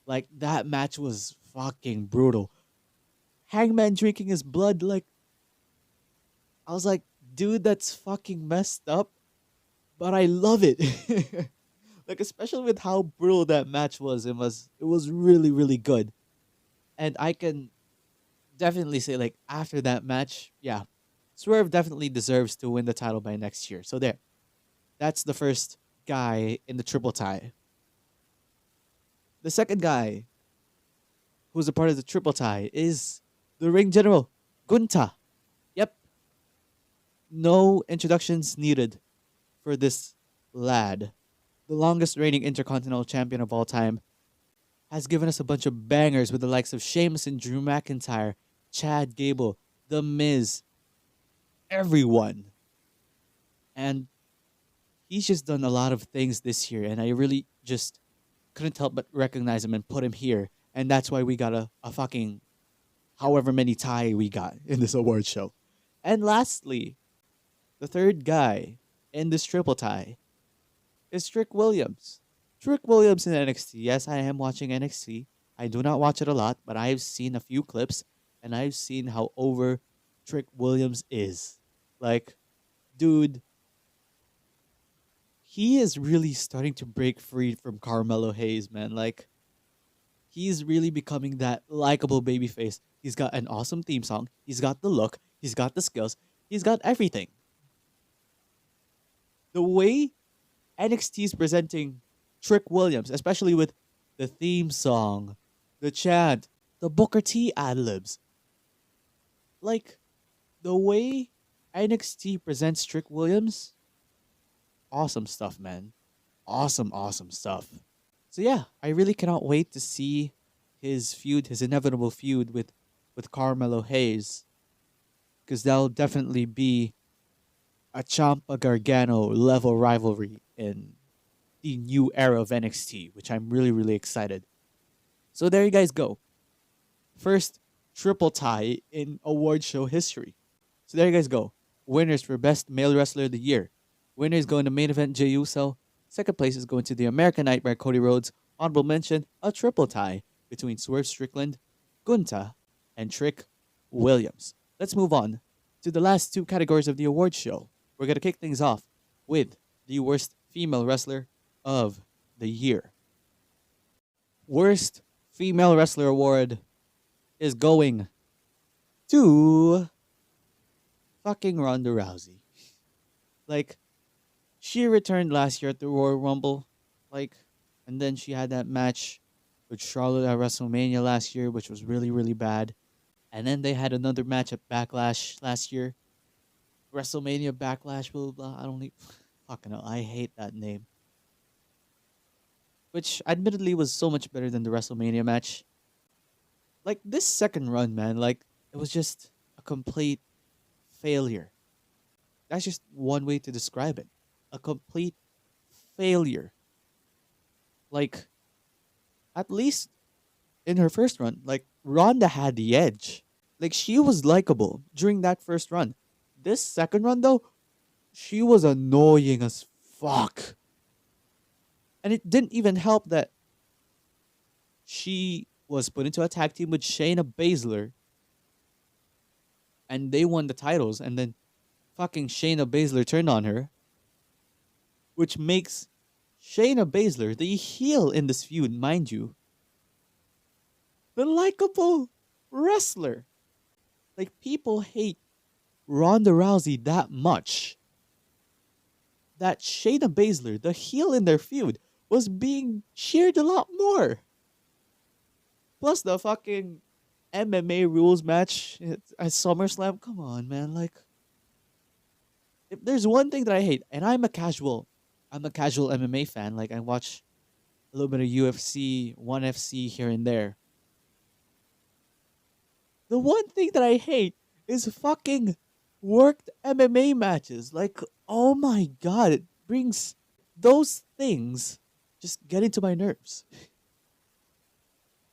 Like that match was fucking brutal. Hangman drinking his blood, like I was like, dude, that's fucking messed up. But I love it. Like especially with how brutal that match was. It was really, really good. And I can definitely say like after that match, yeah, Swerve definitely deserves to win the title by next year. So there. That's the first guy in the triple tie. The second guy who's a part of the triple tie is the ring general, Gunta. Yep. No introductions needed for this lad. The longest reigning intercontinental champion of all time has given us a bunch of bangers with the likes of Sheamus and Drew McIntyre, Chad Gable, The Miz, everyone. And he's just done a lot of things this year, and I really just couldn't help but recognize him and put him here. And that's why we got a fucking however many tie we got in this award show. And lastly, the third guy in this triple tie is Trick Williams. Trick Williams in NXT. Yes, I am watching NXT. I do not watch it a lot, but I've seen a few clips and I've seen how over Trick Williams is. Like, dude, he is really starting to break free from Carmelo Hayes, man. Like, he's really becoming that likable babyface. He's got an awesome theme song. He's got the look. He's got the skills. He's got everything. The way NXT is presenting Trick Williams, especially with the theme song, the chant, the Booker T ad libs. Like, the way NXT presents Trick Williams, awesome stuff, man. Awesome, awesome stuff. So yeah, I really cannot wait to see his feud, his inevitable feud with Carmelo Hayes. Because that'll definitely be a Ciampa Gargano level rivalry in the new era of NXT, which I'm really, really excited. So there you guys go. First triple tie in award show history. So there you guys go. Winners for Best Male Wrestler of the Year. Winner is going to main event Jey Uso. Second place is going to the American Nightmare Cody Rhodes. Honorable mention, a triple tie between Swerve Strickland, Gunta, and Trick Williams. Let's move on to the last two categories of the award show. We're going to kick things off with the Worst Female Wrestler of the Year. Worst Female Wrestler Award is going to fucking Ronda Rousey. Like, she returned last year at the Royal Rumble, and then she had that match with Charlotte at WrestleMania last year, which was really, really bad. And then they had another match at Backlash last year. WrestleMania Backlash, blah, blah, blah. I don't need... Fucking hell, I hate that name. Which, admittedly, was so much better than the WrestleMania match. Like, this second run, man, it was just a complete failure. That's just one way to describe it. A complete failure. Like, at least in her first run, Ronda had the edge. Like, she was likable during that first run. This second run, though, she was annoying as fuck. And it didn't even help that she was put into a tag team with Shayna Baszler. And they won the titles. And then fucking Shayna Baszler turned on her. Which makes Shayna Baszler the heel in this feud, mind you. The likable wrestler. Like, people hate Ronda Rousey that much that Shayna Baszler, the heel in their feud, was being cheered a lot more. Plus the fucking MMA rules match at SummerSlam. Come on, man. If there's one thing that I hate, and I'm a casual MMA fan. I watch a little bit of UFC, 1FC here and there. The one thing that I hate is fucking worked MMA matches. Oh my god, it brings those things just get into my nerves.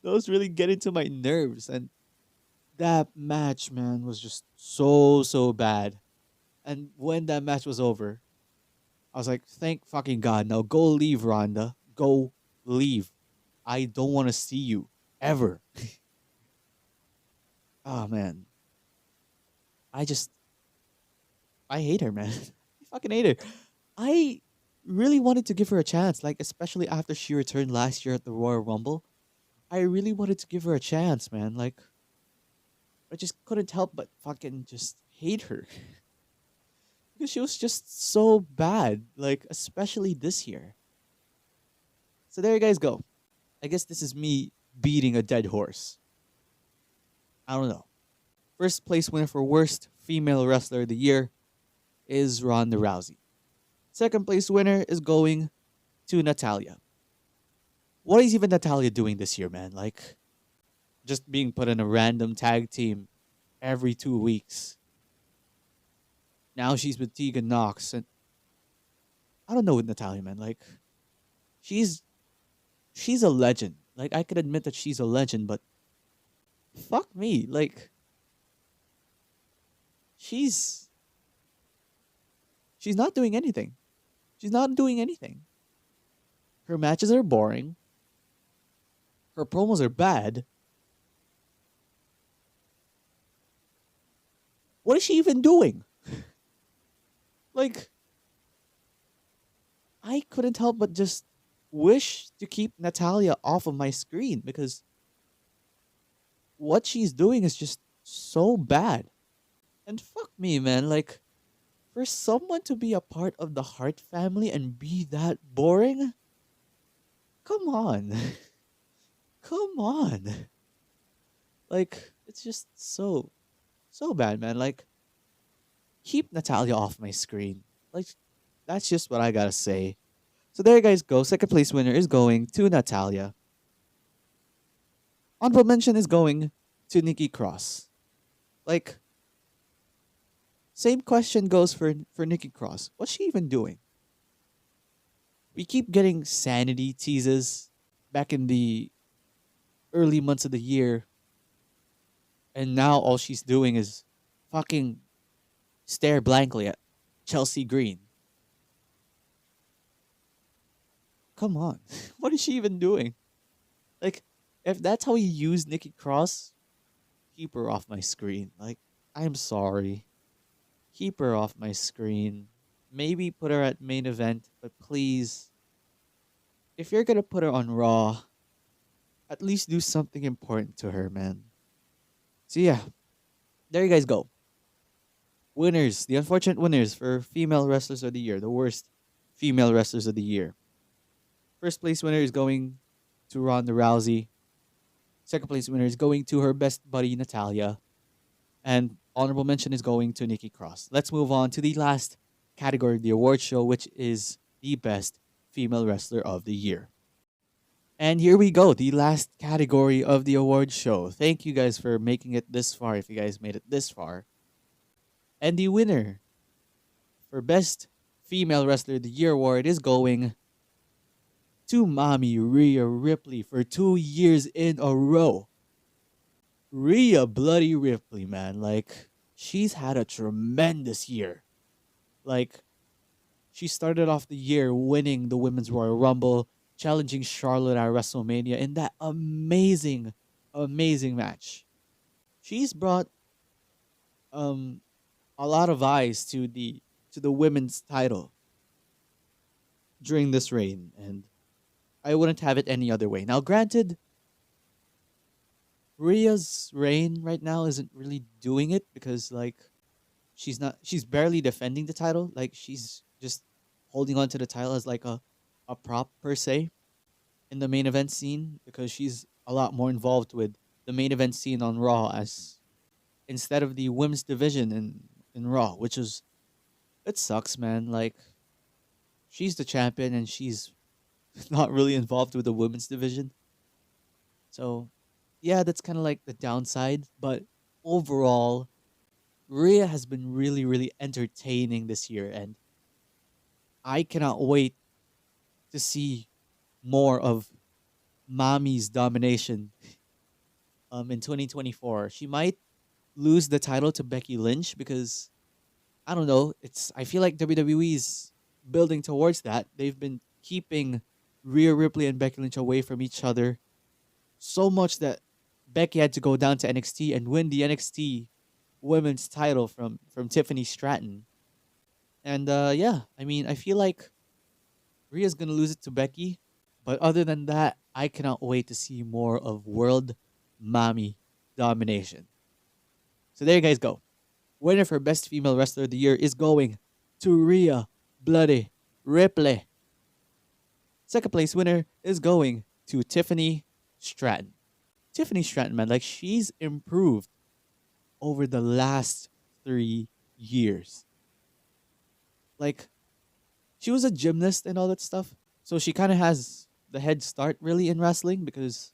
Those really get into my nerves. And that match, man, was just so bad. And when that match was over, I was like, thank fucking God. Now go leave, Ronda. Go leave. I don't want to see you. Ever. Oh, man. I hate her, man. I fucking hate her. I really wanted to give her a chance, especially after she returned last year at the Royal Rumble. I really wanted to give her a chance, man. I just couldn't help but fucking just hate her. Because she was just so bad, especially this year. So there you guys go. I guess this is me beating a dead horse. I don't know. First place winner for Worst Female Wrestler of the Year is Ronda Rousey. Second place winner is going to Natalya. What is even Natalya doing this year, man? Just being put in a random tag team every 2 weeks. Now she's with Tegan Nox, and I don't know with Natalya, man. She's a legend. I could admit that she's a legend, but fuck me. She's not doing anything. She's not doing anything. Her matches are boring. Her promos are bad. What is she even doing? I couldn't help but just wish to keep Natalya off of my screen because what she's doing is just so bad. And fuck me, man. Like, for someone to be a part of the Hart family and be that boring, come on. Come on. Like, it's just so bad, man. Like, keep Natalia off my screen. Like, that's just what I gotta say. So there you guys go. Second place winner is going to Natalia. Honorable mention is going to Nikki Cross. Like, same question goes for Nikki Cross. What's she even doing? We keep getting sanity teases back in the early months of the year, and now all she's doing is fucking stare blankly at Chelsea Green. Come on. What is she even doing? Like, if that's how you use Nikki Cross, keep her off my screen. Like, I'm sorry. Keep her off my screen. Maybe put her at main event, but please, if you're gonna put her on Raw, at least do something important to her, man. So yeah, there you guys go. Winners, the unfortunate winners for female wrestlers of the year, the worst female wrestlers of the year. First place winner is going to Ronda Rousey. Second place winner is going to her best buddy, Natalia. And honorable mention is going to Nikki Cross. Let's move on to the last category of the award show, which is the best female wrestler of the year. And here we go, the last category of the award show. Thank you guys for making it this far, if you guys made it this far. And the winner for best female wrestler of the year award is going to Mommy Rhea Ripley for 2 years in a row. Rhea bloody Ripley, man. Like, she's had a tremendous year. Like, she started off the year winning the Women's Royal Rumble, challenging Charlotte at WrestleMania in that amazing, amazing match. She's brought a lot of eyes to the women's title during this reign, and I wouldn't have it any other way. Now, granted, Rhea's reign right now isn't really doing it because, like, she's barely defending the title. Like, she's just holding on to the title as like a prop per se in the main event scene, because she's a lot more involved with the main event scene on Raw as instead of the women's division in Raw, which is, it sucks, man. Like, she's the champion and she's not really involved with the women's division. So, yeah, that's kind of like the downside. But overall, Rhea has been really, really entertaining this year, and I cannot wait to see more of Mommy's domination in 2024. She might lose the title to Becky Lynch because, I don't know, I feel like WWE is building towards that. They've been keeping Rhea Ripley and Becky Lynch away from each other so much that Becky had to go down to NXT and win the NXT women's title from Tiffany Stratton. And yeah, I mean, I feel like Rhea's gonna lose it to Becky, but other than that, I cannot wait to see more of World Mommy domination. So there you guys go. Winner for Best Female Wrestler of the Year is going to Rhea Bloody Ripley. Second place winner is going to Tiffany Stratton. Tiffany Stratton, man, like, she's improved over the last 3 years. Like, she was a gymnast and all that stuff, so she kind of has the head start really in wrestling because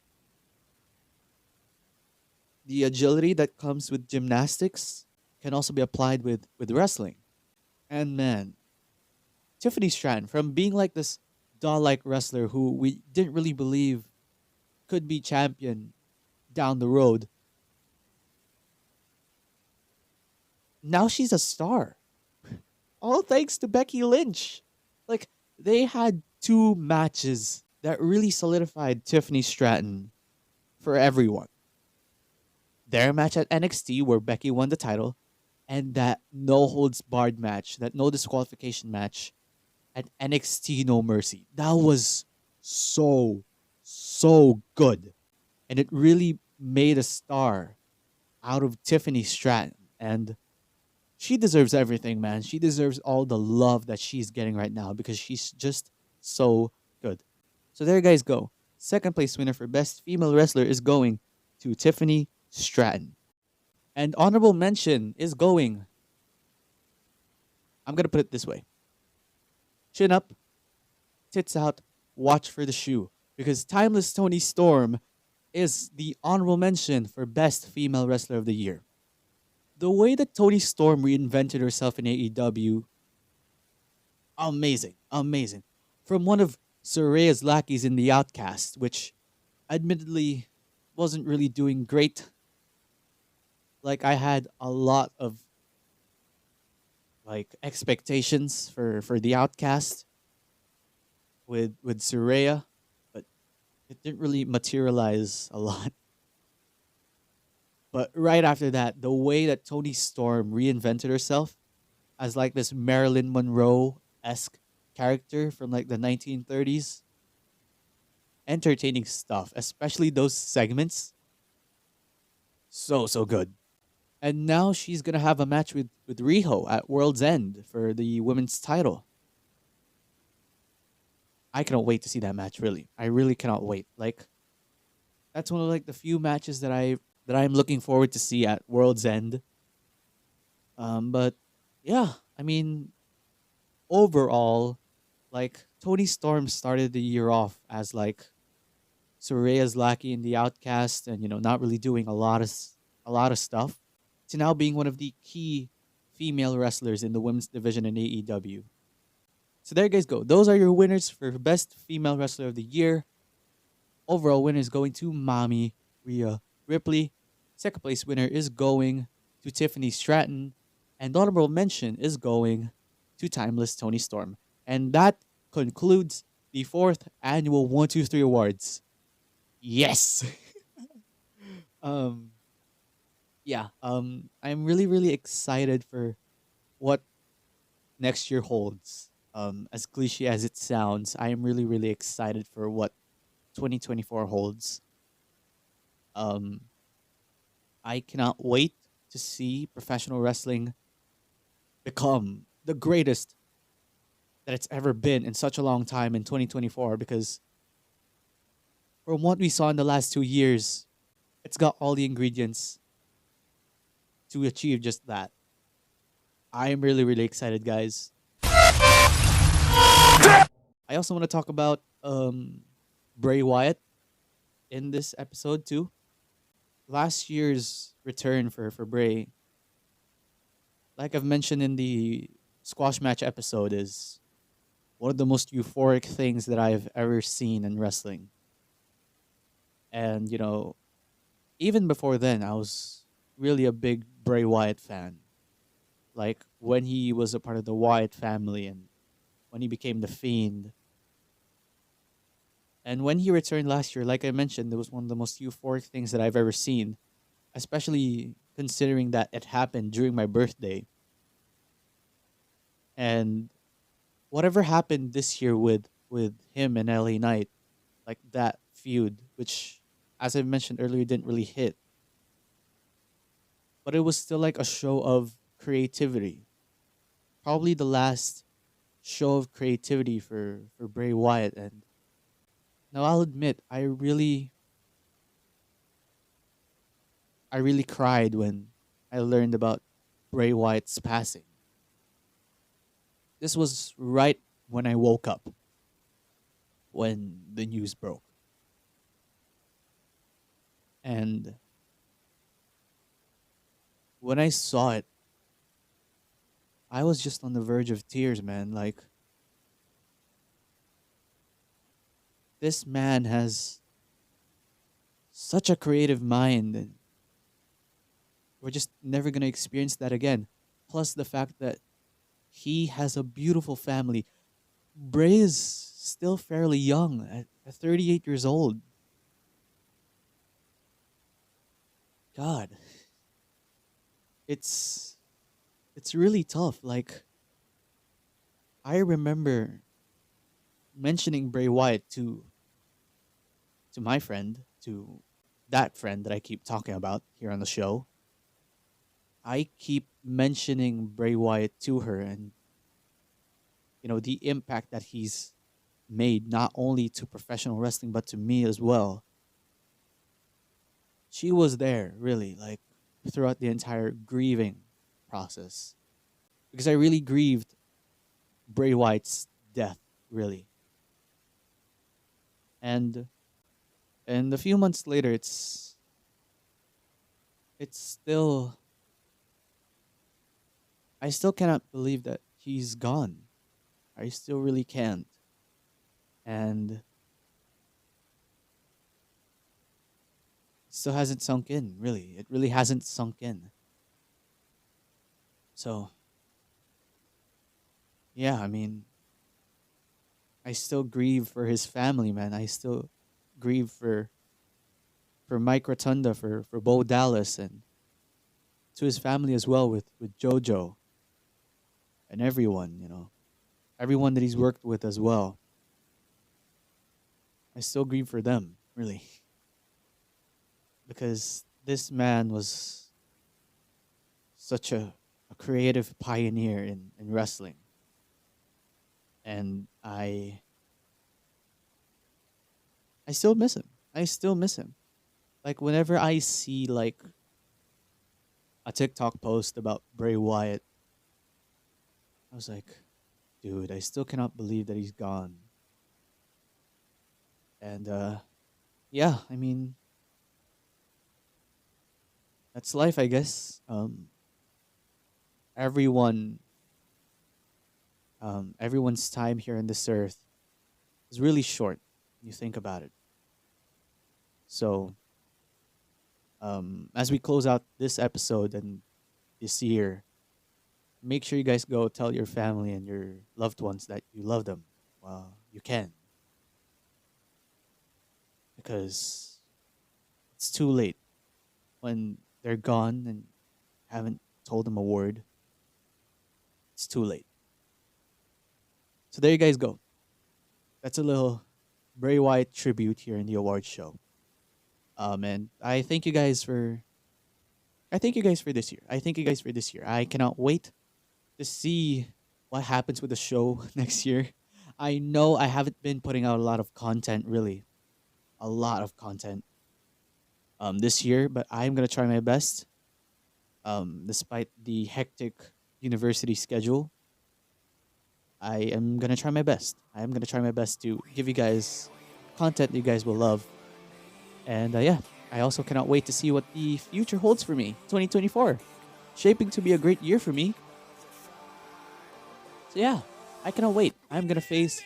the agility that comes with gymnastics can also be applied with wrestling. And man, Tiffany Stratton, from being like this doll-like wrestler who we didn't really believe could be champion down the road, now she's a star. All thanks to Becky Lynch. Like, they had 2 matches that really solidified Tiffany Stratton for everyone. Their match at NXT where Becky won the title, and that no holds barred match, that no disqualification match at NXT No Mercy. That was so good. And it really made a star out of Tiffany Stratton, and she deserves everything, man. She deserves all the love that she's getting right now because she's just so good. So there you guys go. Second place winner for best female wrestler is going to Tiffany Stratton. And honorable mention is going, I'm going to put it this way: chin up, tits out, watch for the shoe. Because Timeless Tony Storm is the honorable mention for best female wrestler of the year. The way that Tony Storm reinvented herself in AEW, amazing, amazing. From one of Soraya's lackeys in The Outcast, which admittedly wasn't really doing great. Like, I had a lot of like expectations for The Outcast with Soraya, but it didn't really materialize a lot. But right after that, the way that Tony Storm reinvented herself as like this Marilyn Monroe esque character from like the 1930s, entertaining stuff, especially those segments. So good. And now she's gonna have a match with Riho at World's End for the women's title. I cannot wait to see that match. Really, I really cannot wait. Like, that's one of like the few matches that I'm looking forward to see at World's End. But yeah, I mean, overall, like Tony Storm started the year off as like Soraya's lackey in The Outcast, and not really doing a lot of stuff, to now being one of the key female wrestlers in the women's division in AEW. So there you guys go. Those are your winners for best female wrestler of the year. Overall winner is going to Mommy Rhea Ripley. Second place winner is going to Tiffany Stratton. And honorable mention is going to Timeless Tony Storm. And that concludes the 4th annual 123 Awards. Yes. Yeah. I'm really, really excited for what next year holds. As cliche as it sounds, I am really, really excited for what 2024 holds. I cannot wait to see professional wrestling become the greatest that it's ever been in such a long time in 2024, because from what we saw in the last 2 years, it's got all the ingredients to achieve just that. I am really, really excited, guys. I also want to talk about Bray Wyatt in this episode too. Last year's return for Bray, like I've mentioned in the squash match episode, is one of the most euphoric things that I've ever seen in wrestling. And even before then, I was really a big Bray Wyatt fan. Like when he was a part of the Wyatt family and when he became the Fiend. And when he returned last year, like I mentioned, it was one of the most euphoric things that I've ever seen, especially considering that it happened during my birthday. And whatever happened this year with him and LA Knight, like that feud, which, as I mentioned earlier, didn't really hit. But it was still like a show of creativity. Probably the last show of creativity for Bray Wyatt. And now I'll admit, I really cried when I learned about Bray Wyatt's passing. This was right when I woke up, when the news broke. And when I saw it, I was just on the verge of tears, man. Like, this man has such a creative mind, and we're just never going to experience that again. Plus the fact that he has a beautiful family. Bray is still fairly young at 38 years old. God. It's really tough. Like, I remember mentioning Bray Wyatt to my friend, to that friend that I keep talking about here on the show, I keep mentioning Bray Wyatt to her, and the impact that he's made not only to professional wrestling but to me as well. She was there really, like, throughout the entire grieving process, because I really grieved Bray Wyatt's death, really. And a few months later, it's still, I still cannot believe that he's gone. I still really can't. And it still hasn't sunk in, really. It really hasn't sunk in. So, yeah, I mean, I still grieve for his family, man. I still grieve for Mike Rotunda, for Bo Dallas, and to his family as well, with JoJo and everyone, everyone that he's worked with as well. I still grieve for them, really. Because this man was such a creative pioneer in wrestling. And I still miss him. I still miss him. Like, whenever I see, like, a TikTok post about Bray Wyatt, I was like, dude, I still cannot believe that he's gone. And yeah, I mean, that's life, I guess. Everyone everyone's time here on this earth is really short when you think about it. So as we close out this episode and this year, make sure you guys go tell your family and your loved ones that you love them while you can. Because it's too late when they're gone and haven't told them a word. It's too late. So there you guys go. That's a little Bray Wyatt tribute here in the awards show. And I thank you guys for this year. I cannot wait to see what happens with the show next year. I know I haven't been putting out a lot of content, really. A lot of content this year, but I'm gonna try my best. Despite the hectic university schedule, I am gonna try my best. I am gonna try my best to give you guys content that you guys will love. And yeah, I also cannot wait to see what the future holds for me. 2024, shaping to be a great year for me. So yeah, I cannot wait. I'm gonna face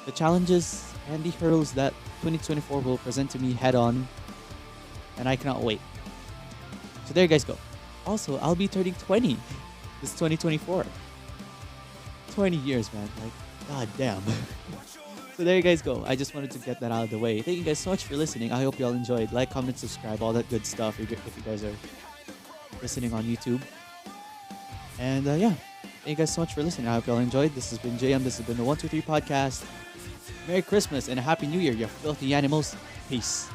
the challenges and the hurdles that 2024 will present to me head on, and I cannot wait. So there you guys go. Also, I'll be turning 20 this 2024. 20 years, man. Like, god damn. So there you guys go. I just wanted to get that out of the way. Thank you guys so much for listening. I hope you all enjoyed. Like, comment, subscribe, all that good stuff if you guys are listening on YouTube. And yeah, thank you guys so much for listening. I hope you all enjoyed. This has been JM. This has been the 123 podcast. Merry Christmas and a Happy New Year, you filthy animals. Peace.